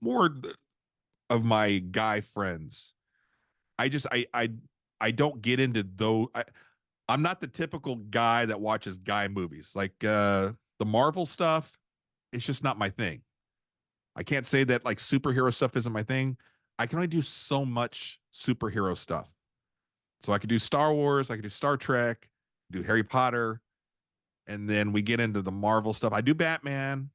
more of my guy friends. I just I don't get into those. I'm not the typical guy that watches guy movies. Like the Marvel stuff, it's just not my thing. I can't say that like superhero stuff isn't my thing. I can only do so much superhero stuff. So I could do Star Wars, I could do Star Trek, do Harry Potter, and then we get into the Marvel stuff. I do Batman,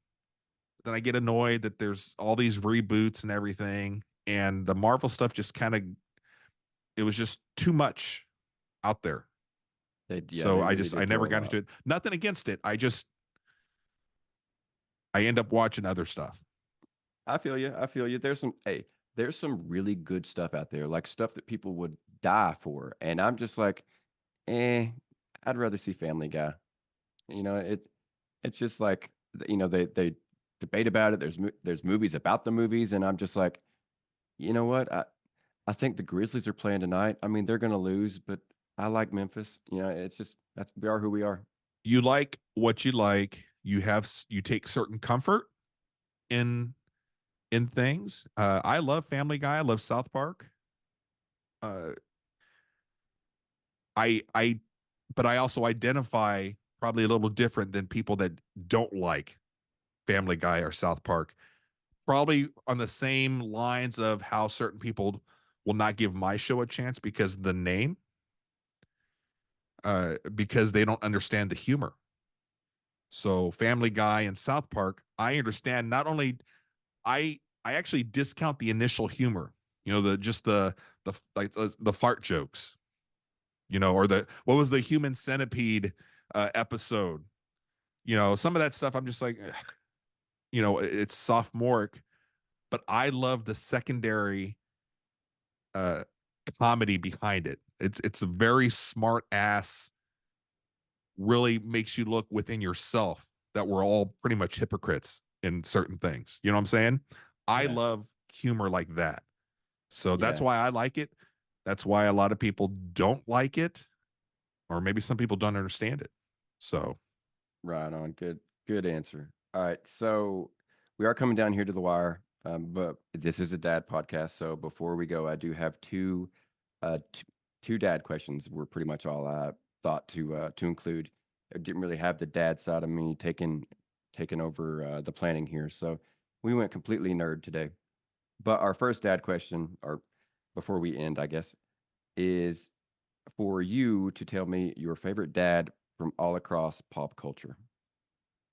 but then I get annoyed that there's all these reboots and everything. And the Marvel stuff just kind of, it was just too much out there. Yeah, So they really I did never throw a got lot. into it. Nothing against it. I end up watching other stuff. I feel you. I feel you. There's some really good stuff out there, like stuff that people would die for, and I'm just like, eh, I'd rather see Family Guy. You know, it's just like they debate about it. There's movies about the movies, and I'm just like, you know what? I think the Grizzlies are playing tonight. I mean, they're gonna lose, but I like Memphis. You know, it's just that's we are who we are. You like what you like. You take certain comfort in things. I love Family Guy. I love South Park. Uh, I but I also identify probably a little different than people that don't like Family Guy or South Park. Probably on the same lines of how certain people will not give my show a chance because the name, because they don't understand the humor. So Family Guy and South Park, I understand. Not only I actually discount the initial humor. You know, the just the like the fart jokes. You know, or the what was the human centipede episode? You know, some of that stuff I'm just like, you know, it's sophomoric, but I love the secondary uh comedy behind it. It's a very smart ass, really makes you look within yourself that we're all pretty much hypocrites in certain things. You know what I'm saying? I Yeah, love humor like that. So that's yeah. why I like it. That's why a lot of people don't like it, or maybe some people don't understand it. So, Right on. Good answer. All right. So we are coming down here to the wire, but this is a dad podcast. So before we go, I do have uh, t- two dad questions. Were pretty much all I thought to include. I didn't really have the dad side of me taking over the planning here. So we went completely nerd today. But our first dad question, or before we end, I guess, is for you to tell me your favorite dad from all across pop culture.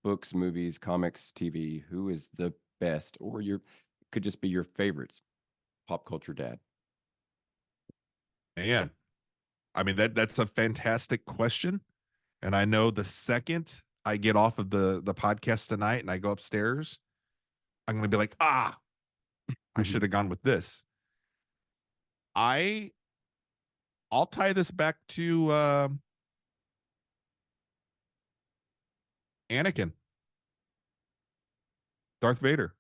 Books, movies, comics, TV, who is the best, or your could just be your favorites pop culture dad? man, I mean that's a fantastic question. And I know the second I get off of the podcast tonight and I go upstairs, I'm going to be like, ah, I should have gone with this. I I'll tie this back to Anakin, Darth Vader.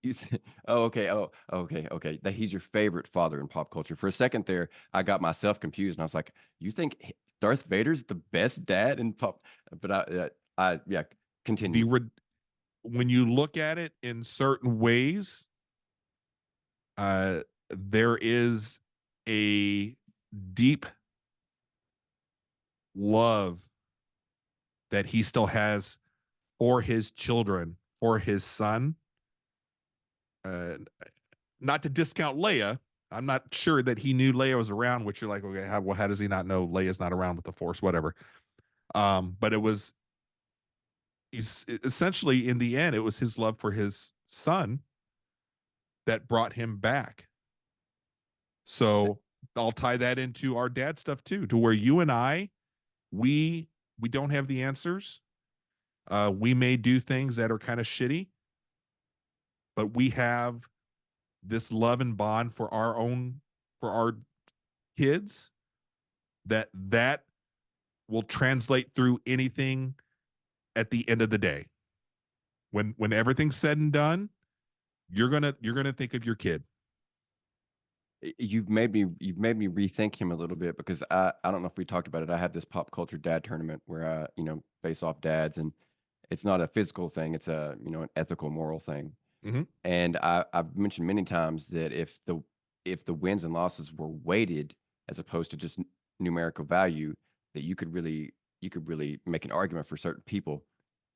You said, oh, okay. Oh, okay. Okay. That he's your favorite father in pop culture. For a second there, I got myself confused, and I was like, "You think Darth Vader's the best dad in pop?" But yeah. The Continue. when you look at it in certain ways, there is a deep love that he still has for his children, for his son. Uh, Not to discount Leia. I'm not sure that he knew Leia was around, which you're like, okay, how does he not know Leia's not around with the Force, whatever. But it was he's essentially in the end, it was his love for his son that brought him back. So I'll tie that into our dad stuff too, to where you and I, we don't have the answers. We may do things that are kind of shitty, but we have this love and bond for our kids that will translate through anything at the end of the day. When everything's said and done, you're gonna think of your kid. You've made me rethink him a little bit because I don't know if we talked about it. I had this pop culture dad tournament where I face off dads, and it's not a physical thing. It's a an ethical, moral thing. Mm-hmm. And I've mentioned many times that if the wins and losses were weighted as opposed to just numerical value, that you could really make an argument for certain people.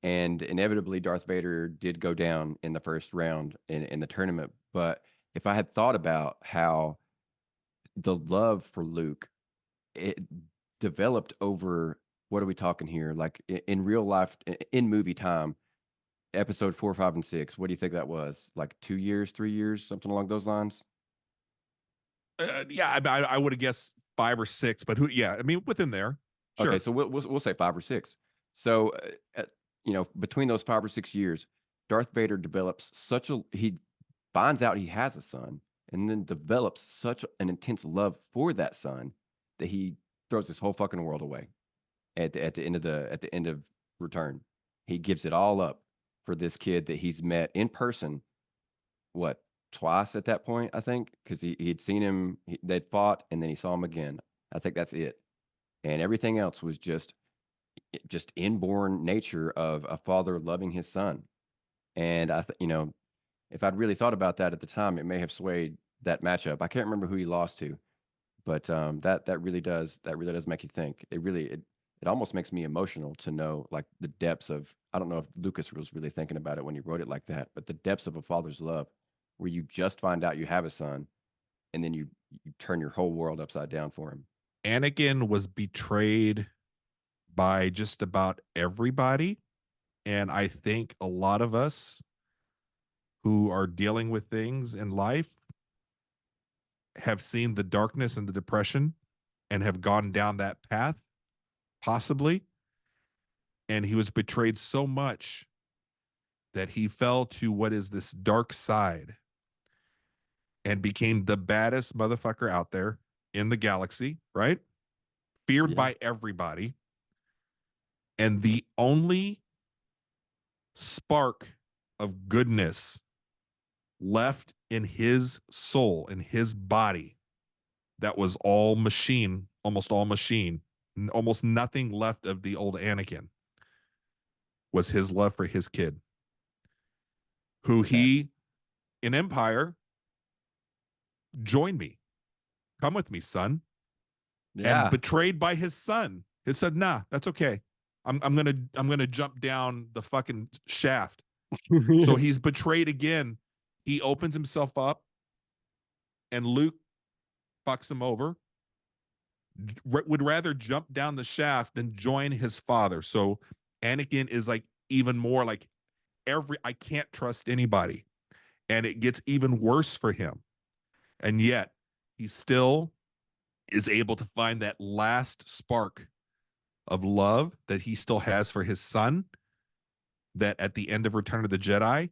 And inevitably, Darth Vader did go down in the first round in the tournament. But if I had thought about how the love for Luke it developed over, what are we talking here? Like in real life, in movie time, episode 4, 5, and 6. What do you think that was? Like 2 years, 3 years, something along those lines? Yeah, I would have guessed 5 or 6, but who? Yeah, I mean within there, Okay, sure. so we'll say 5 or 6. So, between those 5 or 6 years, Darth Vader develops he finds out he has a son, and then develops such an intense love for that son that he throws his whole fucking world away at the end of Return. He gives it all up for this kid that he's met in person. What, twice at that point? I think because he'd seen him. They'd fought, and then he saw him again. I think that's it, and everything else was just inborn nature of a father loving his son. And if I'd really thought about that at the time, it may have swayed that matchup. I can't remember who he lost to, but that really does make you think. It almost makes me emotional to know like the depths of. I don't know if Lucas was really thinking about it when he wrote it like that, but the depths of a father's love, where you just find out you have a son, and then you turn your whole world upside down for him. Anakin was betrayed by just about everybody, and I think a lot of us who are dealing with things in life have seen the darkness and the depression and have gone down that path, possibly. And he was betrayed so much that he fell to what is this dark side and became the baddest motherfucker out there in the galaxy, right? Feared Yeah, by everybody. And the only spark of goodness left in his soul, in his body, that was all machine, almost all machine, almost nothing left of the old Anakin, was his love for his kid, who that he in Empire joined me. Come with me, son. And yeah. betrayed by his son. His son, nah, that's okay. I'm gonna jump down the fucking shaft. So he's betrayed again. He opens himself up, and Luke fucks him over. Would rather jump down the shaft than join his father. So Anakin is like even more like I can't trust anybody, and it gets even worse for him. And yet he still is able to find that last spark of love that he still has for his son. That at the end of Return of the Jedi,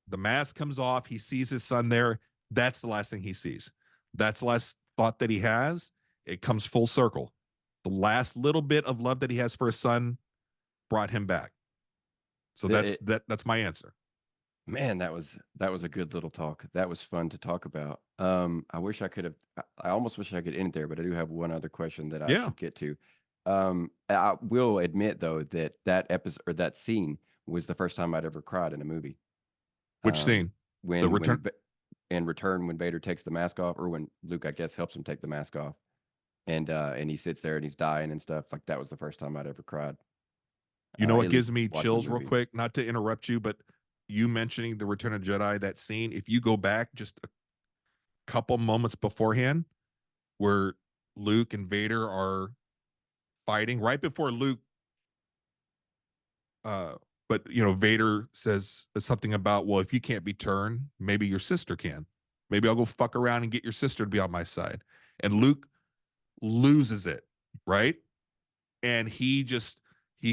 the mask comes off, he sees his son there. That's the last thing he sees. That's the last thought that he has. It comes full circle. The last little bit of love that he has for his son brought him back. So The- that's it, that's my answer. Man, that was a good little talk. That was fun to talk about. I wish I could have. I almost wish I could end there, but I do have one other question that I Yeah. should get to. I will admit though that that episode or that scene was the first time I'd ever cried in a movie. Which Um, scene? The when return. in Return, when Vader takes the mask off, or when Luke, I guess, helps him take the mask off, and he sits there and he's dying and stuff. Like that was the first time I'd ever cried. You know what At least gives me watching a chills real movie. quick? Not to interrupt you, but you mentioning the Return of Jedi, that scene, if you go back just a couple moments beforehand, where Luke and Vader are fighting right before Luke uh but Vader says something about, well, if you can't be turned, maybe your sister can. Maybe I'll go fuck around and get your sister to be on my side. And Luke loses it, right? And he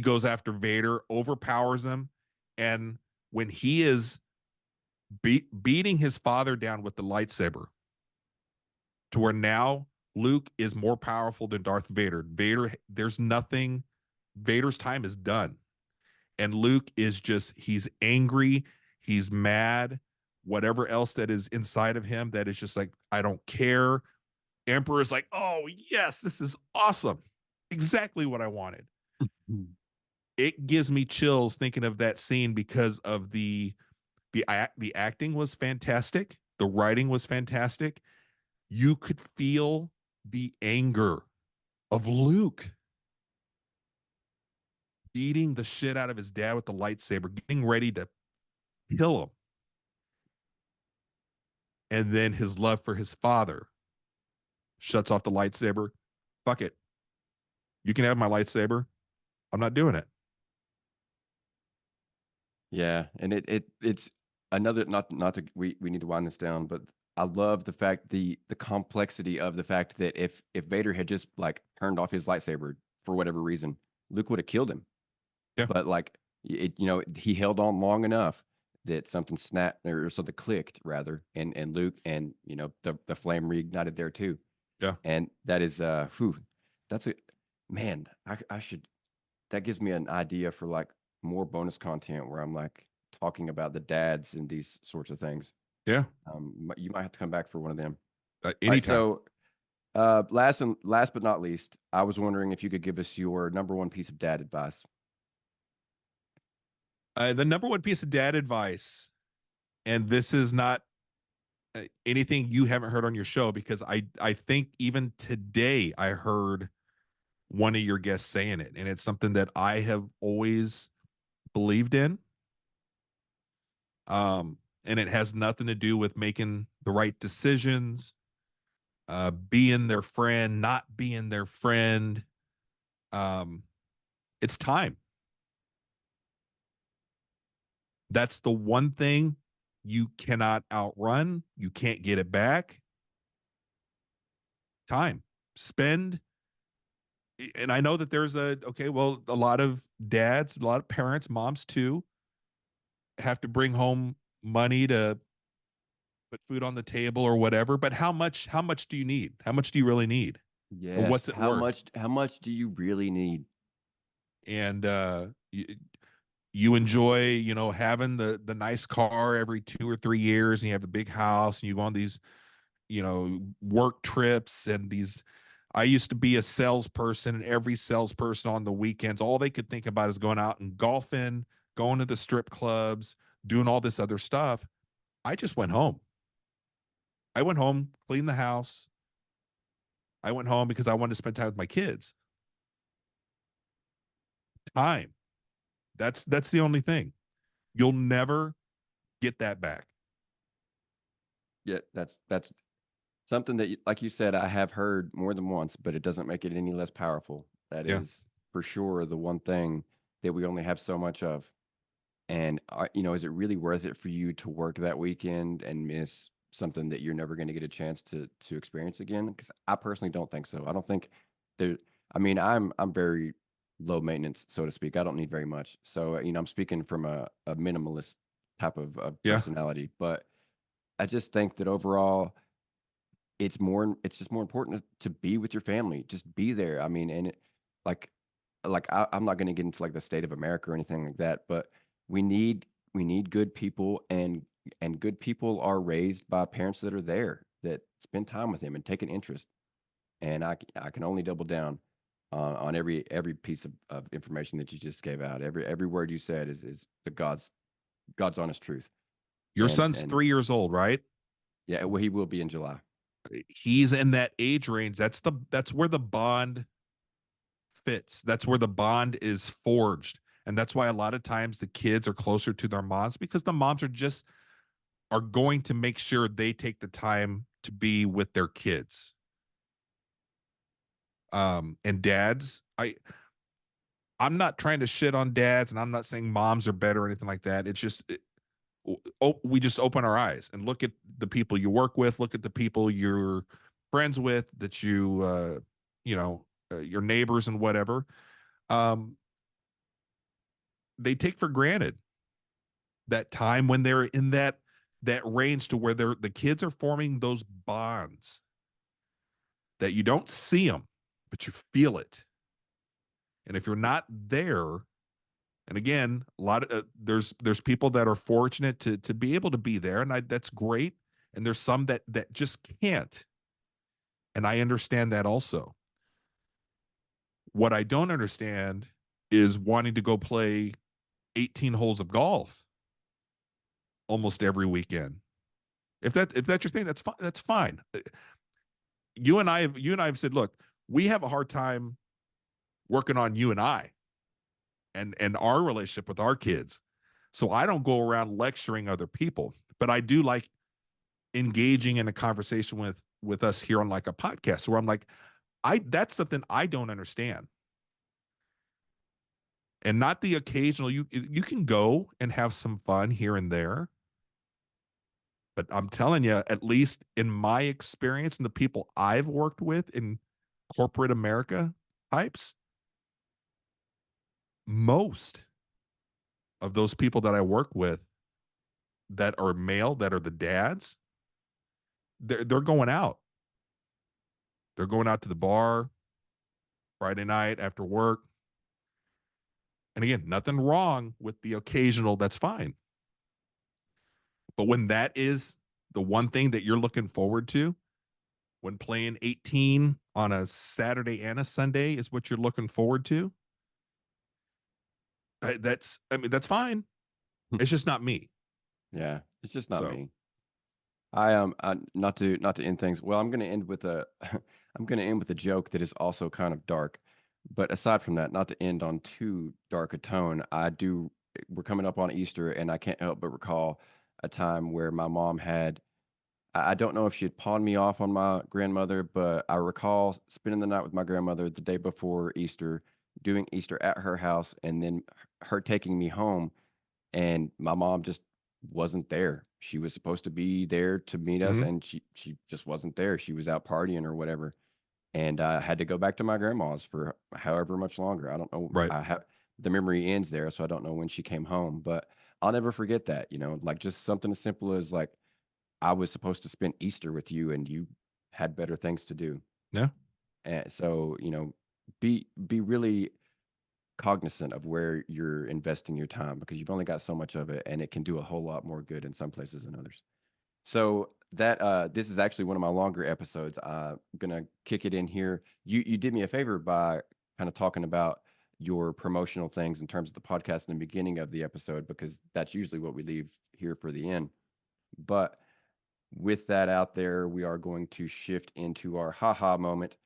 goes after Vader, overpowers him, and when he is beating his father down with the lightsaber, to where now Luke is more powerful than Darth Vader. There's nothing. Vader's time is done, and Luke is just he's angry, he's mad, whatever else that is inside of him that is just like I don't care. Emperor is like, oh yes, this is awesome, exactly what I wanted. Mm. It gives me chills thinking of that scene because of the acting was fantastic, the writing was fantastic. You could feel the anger of Luke beating the shit out of his dad with the lightsaber, getting ready to kill him. And then his love for his father shuts off the lightsaber. Fuck it. You can have my lightsaber. I'm not doing it. Yeah, and it's another not to we need to wind this down, but I love the fact the complexity of the fact that if Vader had just like turned off his lightsaber for whatever reason, Luke would have killed him. Yeah. But like he held on long enough that something snapped or something clicked rather, and Luke and the flame reignited there too. Yeah. And that is whew, that's a man, I should that gives me an idea for like more bonus content where I'm like talking about the dads and these sorts of things. Yeah. You might have to come back for one of them. All right, Anytime. so last but not least, I was wondering if you could give us your number one piece of dad advice. The number one piece of dad advice, and this is not anything you haven't heard on your show because I think even today I heard one of your guests saying it, and it's something that I have always believed in. And it has nothing to do with making the right decisions, being their friend, not being their friend. Um, it's time. That's the one thing you cannot outrun. You can't get it back. Time. Spend. And I know that there's okay, well, a lot of dads, a lot of parents, moms too, have to bring home money to put food on the table or whatever. But how much do you need? How much do you really need? And Yes. what's it worth? How much do you really need? And you enjoy, having the nice car every 2 or 3 years, and you have the big house, and you go on these, work trips and these. I used to be a salesperson, and every salesperson on the weekends, all they could think about is going out and golfing, going to the strip clubs, doing all this other stuff. I just went home. I went home, cleaned the house. I went home because I wanted to spend time with my kids. Time. That's the only thing. You'll never get that back. Yeah, that's something that, like you said, I have heard more than once, but it doesn't make it any less powerful. That Yeah. is for sure the one thing that we only have so much of. And is it really worth it for you to work that weekend and miss something that you're never going to get a chance to experience again? Because I personally don't think so. I don't think there. I mean, I'm very low maintenance, so to speak. I don't need very much. So I'm speaking from a minimalist type of Yeah. personality, but I just think that overall it's just more important to be with your family. Just be there. I mean, and like I'm not going to get into like the state of America or anything like that, but we need we need good people, and good people are raised by parents that are there that spend time with them and take an interest. And I can only double down on every piece of information that you just gave out. Every word you said is the God's honest truth. Your son's And 3 years old, right? yeah, well, he will be in July. He's in that age range. That's where the bond fits. That's where the bond is forged. And that's why a lot of times the kids are closer to their moms because the moms are going to make sure they take the time to be with their kids. And dads, I'm not trying to shit on dads, and I'm not saying moms are better or anything like that. It's just we just open our eyes and look at the people you work with, look at the people you're friends with, that your neighbors and whatever. Um, they take for granted that time when they're in that range to where the kids are forming those bonds. that you don't see them, but you feel it. And if you're not there, and again, a lot of there's people that are fortunate to be able to be there, and that's great. And there's some that just can't, and I understand that also. What I don't understand is wanting to go play 18 holes of golf almost every weekend. If that's your thing, that's fine. That's fine. You and I have said, look, we have a hard time working on you and I and our relationship with our kids. So I don't go around lecturing other people, but I do like engaging in a conversation with us here on like a podcast where I'm like, I that's something I don't understand. And not the occasional you can go and have some fun here and there, but I'm telling you, at least in my experience and the people I've worked with in corporate America types, most of those people that I work with that are male, that are the dads, they're going out. They're going out to the bar Friday night after work. And again, nothing wrong with the occasional, that's fine. But when that is the one thing that you're looking forward to, when playing 18 on a Saturday and a Sunday is what you're looking forward to, that's fine. It's just not me. Yeah, it's just not So me. Not to end things. Well, I'm gonna end with a I'm gonna end with a joke that is also kind of dark. But aside from that, not to end on too dark a tone, we're coming up on Easter, and I can't help but recall a time where my mom had I don't know if she had pawned me off on my grandmother, but I recall spending the night with my grandmother the day before Easter, doing Easter at her house, and then her taking me home, and my mom just wasn't there. She was supposed to be there to meet us, mhm, and she just wasn't there. She was out partying or whatever, and I had to go back to my grandma's for however much longer. I don't know. right. I have the memory ends there, so I don't know when she came home, but I'll never forget that. Like just something as simple as like I was supposed to spend Easter with you, and you had better things to do. Yeah. And so, be really cognizant of where you're investing your time because you've only got so much of it, and it can do a whole lot more good in some places than others. So that this is actually one of my longer episodes. I'm gonna kick it in here. You did me a favor by kind of talking about your promotional things in terms of the podcast in the beginning of the episode because that's usually what we leave here for the end. But with that out there, we are going to shift into our haha moment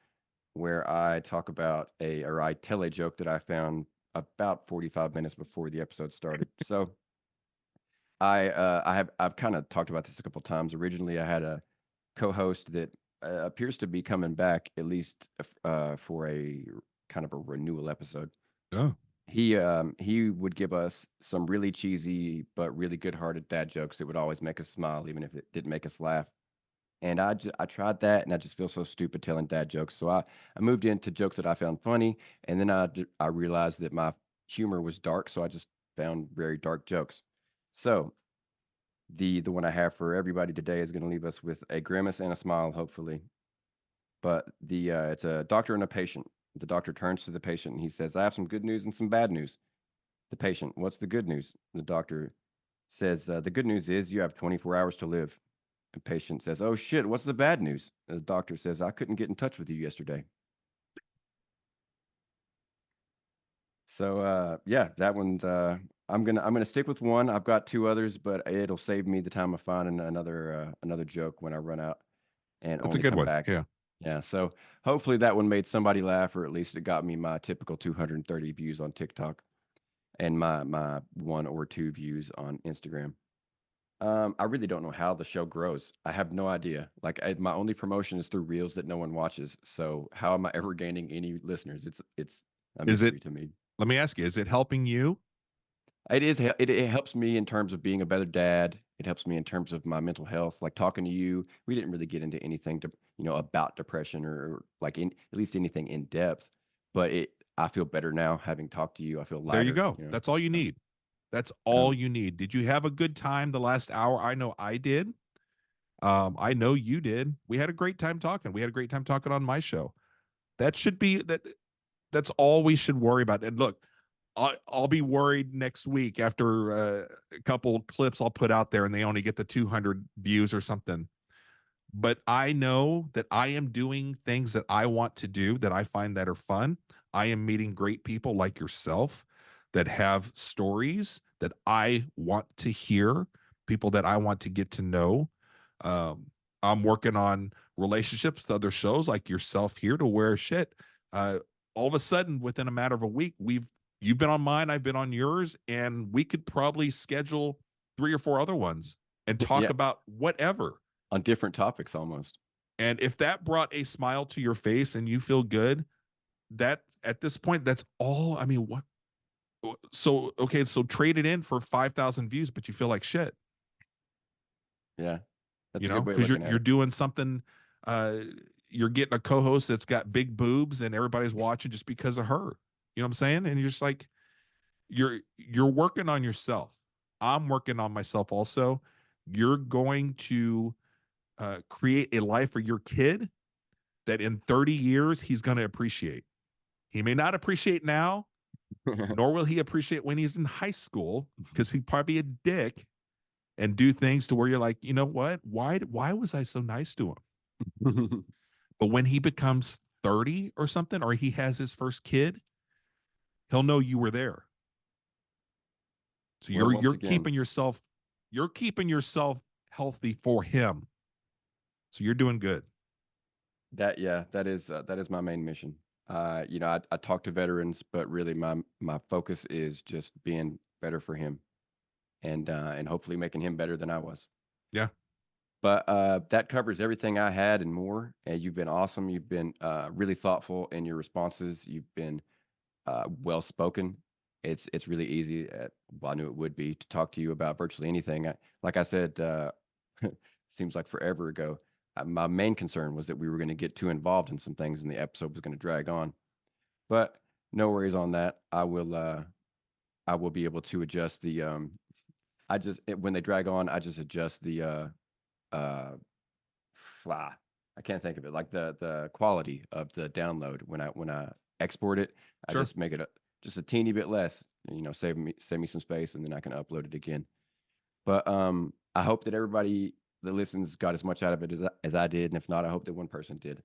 where I talk about or I tell a joke that I found about 45 minutes before the episode started. So I've kind of talked about this a couple times. Originally, I had a co-host that appears to be coming back at least for a kind of a renewal episode. Oh, He would give us some really cheesy but really good-hearted dad jokes that would always make us smile, even if it didn't make us laugh. And I tried that, and I just feel so stupid telling dad jokes. So I moved into jokes that I found funny, and then I realized that my humor was dark, so I just found very dark jokes. So the one I have for everybody today is going to leave us with a grimace and a smile, hopefully. But the it's a doctor and a patient. The doctor turns to the patient and he says, "I have some good news and some bad news." The patient, "What's the good news?" The doctor says, "The good news is you have 24 hours to live." The patient says, "Oh shit, what's the bad news?" The doctor says, "I couldn't get in touch with you yesterday." So yeah, that one's I'm gonna stick with one. I've got two others, but it'll save me the time of finding another joke when I run out and that's a only good come one. back. Yeah. Yeah, so hopefully that one made somebody laugh, or at least it got me my typical 230 views on TikTok and my one or two views on Instagram. I really don't know how the show grows. I have no idea. Like my only promotion is through reels that no one watches. So how am I ever gaining any listeners? It's a Is it, mystery to me. let me ask you, is it helping you? It helps me in terms of being a better dad. It helps me in terms of my mental health. Like talking to you, we didn't really get into anything about depression or like at least anything in depth. But I feel better now having talked to you. I feel There you lighter. go. That's all you So need. That's all um, you need. Did you have a good time the last hour? I know I did. I know you did. We had a great time talking. We had a great time talking on my show. That should be that. That's all we should worry about. And look, I'll be worried next week after a couple clips I'll put out there and they only get the 200 views or something. But I know that I am doing things that I want to do that I find that are fun. I am meeting great people like yourself that have stories that I want to hear, people that I want to get to know. I'm working on relationships with other shows like yourself here to where shit. All of a sudden, within a matter of a week, you've been on mine, I've been on yours, and we could probably schedule 3 or 4 other ones and talk Yeah, about whatever. on different topics almost. And if that brought a smile to your face and you feel good, that at this point, that's all. I mean, what? So, okay, so trade it in for 5,000 views, but you feel like shit, Yeah, that's you a know, good way of because you're looking at you're it. doing something. Uh, you're getting a co-host that's got big boobs and everybody's watching just because of her. You know what I'm saying? And you're just like, you're working on yourself. I'm working on myself also. You're going to create a life for your kid that in 30 years he's going to appreciate. He may not appreciate now, nor will he appreciate when he's in high school because he'd probably be a dick and do things to where you're like, you know what? Why was I so nice to him? But when he becomes 30 or something, or he has his first kid, he'll know you were there. So Well, you're once you're again, keeping yourself healthy for him. So you're doing good. that is my main mission. I talk to veterans, but really my focus is just being better for him and hopefully making him better than I was. Yeah, But that covers everything I had and more. And you've been awesome. You've been really thoughtful in your responses. You've been well spoken. It's really easy. Well, I knew it would be to talk to you about virtually anything. Like I said, seems like forever ago. My main concern was that we were going to get too involved in some things, and the episode was going to drag on. But no worries on that. I will be able to adjust the. When they drag on, I just adjust the. Uh, ah, I can't think of it. Like the quality of the download when I export it, I sure. just make it just a teeny bit less. Save me some space, and then I can upload it again. But I hope that everybody that listens got as much out of it as I did, and if not, I hope that one person did.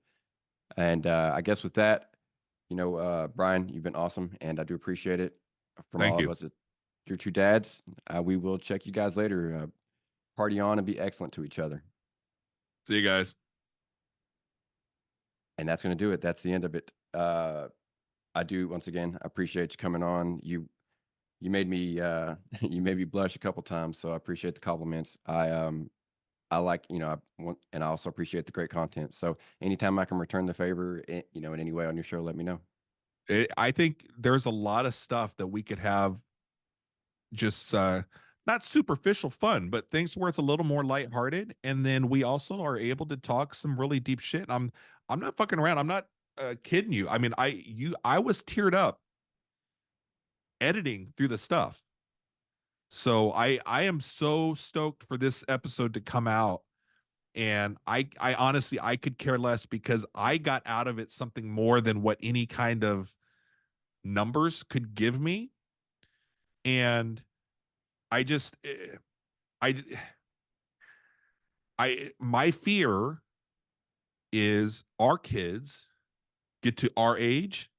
And I guess with that, Brian, you've been awesome, and I do appreciate it from Thank all of you. us at your two dads. We will check you guys later. Party on and be excellent to each other. See you guys. And that's going to do it. That's the end of it. I do once again appreciate you coming on. You made me you made me blush a couple times, so I appreciate the compliments. I like and I also appreciate the great content. So anytime I can return the favor, in any way on your show, let me know. I think there's a lot of stuff that we could have just not superficial fun, but things where it's a little more lighthearted. And then we also are able to talk some really deep shit. I'm not fucking around. I'm not kidding you. I mean, I was teared up editing through the stuff. So I am so stoked for this episode to come out. And I honestly I could care less because I got out of it something more than what any kind of numbers could give me. And I just I my fear is our kids get to our age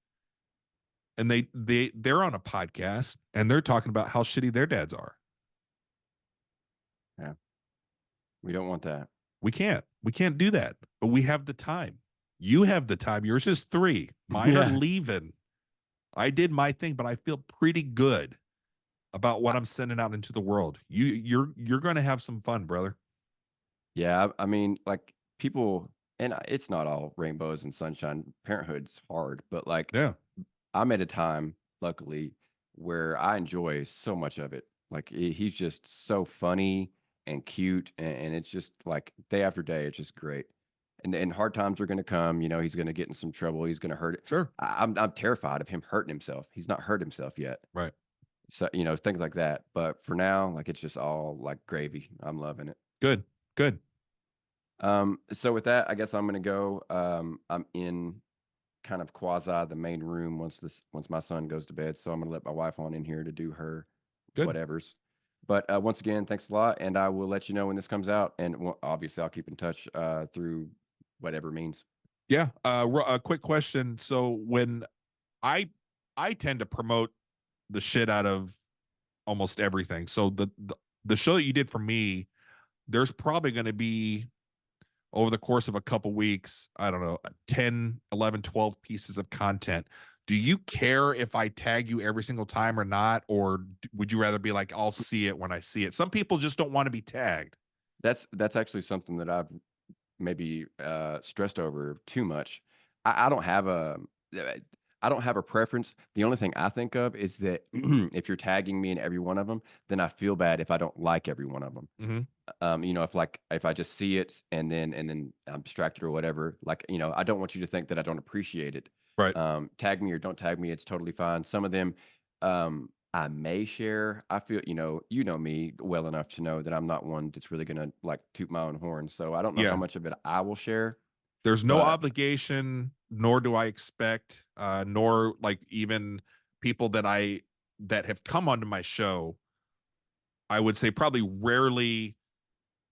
and they're on a podcast and they're talking about how shitty their dads are. Yeah, we don't want that. We can't do that, but we have the time. You have the time. Yours is 3. Mine are Yeah, leaving. I did my thing, but I feel pretty good about what I'm sending out into the world. You're going to have some fun, brother. yeah. I mean, like people, and it's not all rainbows and sunshine. Parenthood's hard, but like Yeah, I'm at a time, luckily, where I enjoy so much of it. Like he's just so funny and cute, and it's just like day after day, it's just great. And hard times are going to come. He's going to get in some trouble. He's going to hurt it. sure. I'm terrified of him hurting himself. He's not hurt himself yet. Right. So things like that. But for now, like it's just all like gravy. I'm loving it. Good. Good. So with that, I guess I'm gonna go. I'm in kind of quasi the main room once my son goes to bed. So I'm gonna let my wife on in here to do her Good. whatevers. But once again, thanks a lot, and I will let you know when this comes out. And obviously, I'll keep in touch through whatever means. Yeah. A quick question. So when I I tend to promote the shit out of almost everything. So the show that you did for me, there's probably going to be over the course of a couple weeks, I don't know, 10, 11, 12 pieces of content. Do you care if I tag you every single time or not? Or would you rather be like, I'll see it when I see it? Some people just don't want to be tagged. That's actually something that I've maybe stressed over too much. I don't have a uh, I don't have a preference. The only thing I think of is that if you're tagging me in every one of them, then I feel bad if I don't like every one of them. Mm-hmm. If like if I just see it and then I'm distracted or whatever, like I don't want you to think that I don't appreciate it. Right. Tag me or don't tag me, it's totally fine. Some of them, I may share. I feel you know me well enough to know that I'm not one that's really gonna like toot my own horn. So I don't know how Yeah. much of it I will share, There's no but obligation, nor do I expect, nor like even people that have come onto my show, I would say probably rarely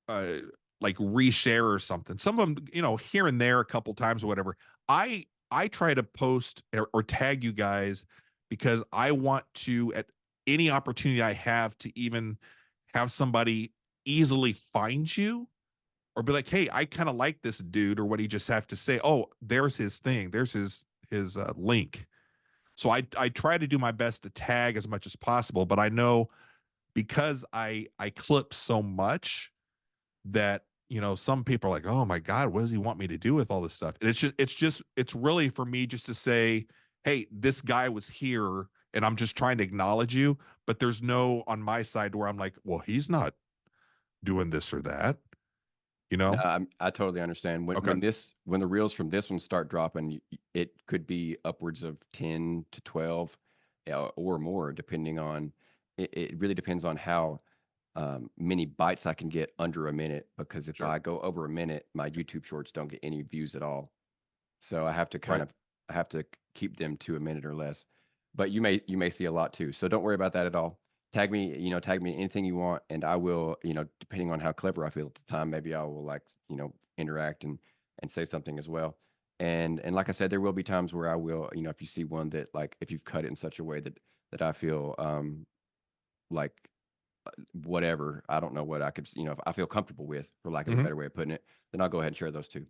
uh like reshare or something. Some of them, here and there a couple times or whatever. I try to post or tag you guys because I want to, at any opportunity I have, to even have somebody easily find you or be like, hey, I kind of like this dude, or what he just have to say. Oh, there's his thing. There's his link. So I try to do my best to tag as much as possible, but I know because I clip so much that some people are like, oh my god, what does he want me to do with all this stuff? And it's really for me just to say, hey, this guy was here and I'm just trying to acknowledge you, but there's no on my side where I'm like, well, he's not doing this or that, you no, know I totally understand. When okay. when the reels from this one start dropping, it could be upwards of 10 to 12 or more, depending on it really depends on how many bites I can get under a minute. Because if Sure. I go over a minute, my YouTube shorts don't get any views at all. So I have to Right. I have to keep them to a minute or less. But you may see a lot too. So don't worry about that at all. Tag me anything you want, and I will, depending on how clever I feel at the time, maybe I will like, interact and say something as well. And like I said, there will be times where I will, if you see one that like if you've cut it in such a way that I feel like whatever, I don't know what I could, if I feel comfortable with, for lack of a Mm-hmm. better way of putting it, then I'll go ahead and share those too.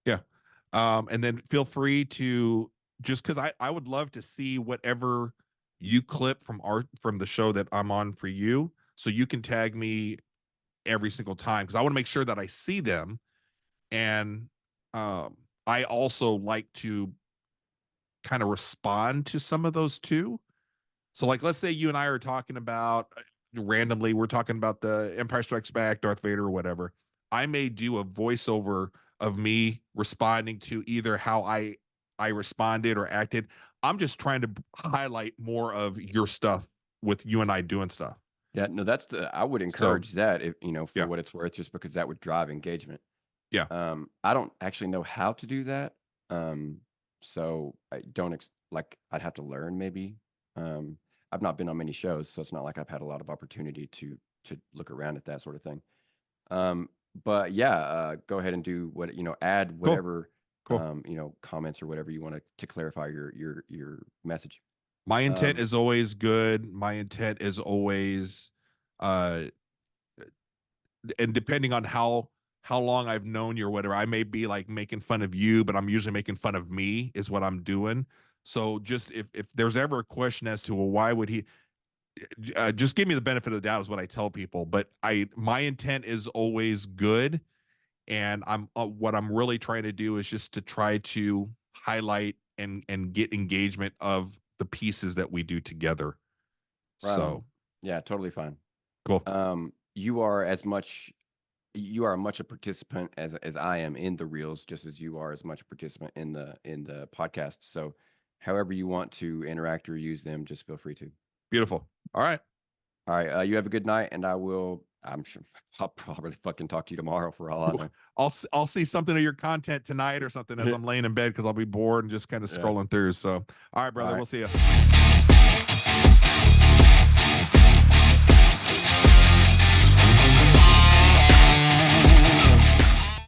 Yeah. And then feel free to, just because I would love to see whatever you clip from the show that I'm on for you, so you can tag me every single time because I want to make sure that I see them. And I also like to kind of respond to some of those too. So, like, let's say you and I are talking about, randomly, we're talking about the Empire Strikes Back, Darth Vader, or whatever. I may do a voiceover of me responding to either how I responded or acted. I'm just trying to highlight more of your stuff with you and I doing stuff. Yeah, no, I would So, encourage that if, for yeah, what it's worth, just because that would drive engagement. yeah, I don't actually know how to do that. Um, so I don't like I'd have to learn maybe. Um, I've not been on many shows, so it's not like I've had a lot of opportunity to look around at that sort of thing. Um, but yeah, go ahead and do add cool, whatever cool. comments or whatever you want to clarify your message. My intent Um, is always good. My intent is always, uh, and depending on how long I've known you or whatever, I may be like making fun of you, but I'm usually making fun of me is what I'm doing. So just if there's ever a question as to, well, why would he, just give me the benefit of the doubt is what I tell people. But my intent is always good, and I'm what I'm really trying to do is just to try to highlight and get engagement of the pieces that we do together. right on. So Yeah, totally fine. cool. You are much a participant as I am in the reels, just as you are as much a participant in the podcast. So, however you want to interact or use them, just feel free to. Beautiful. All right. All right, you have a good night, and I will I'm sure I'll probably fucking talk to you tomorrow for all I know. I'll see something of your content tonight or something as I'm laying in bed because I'll be bored and just kind of Yeah. scrolling through. So, all right, All brother, right. we'll see you.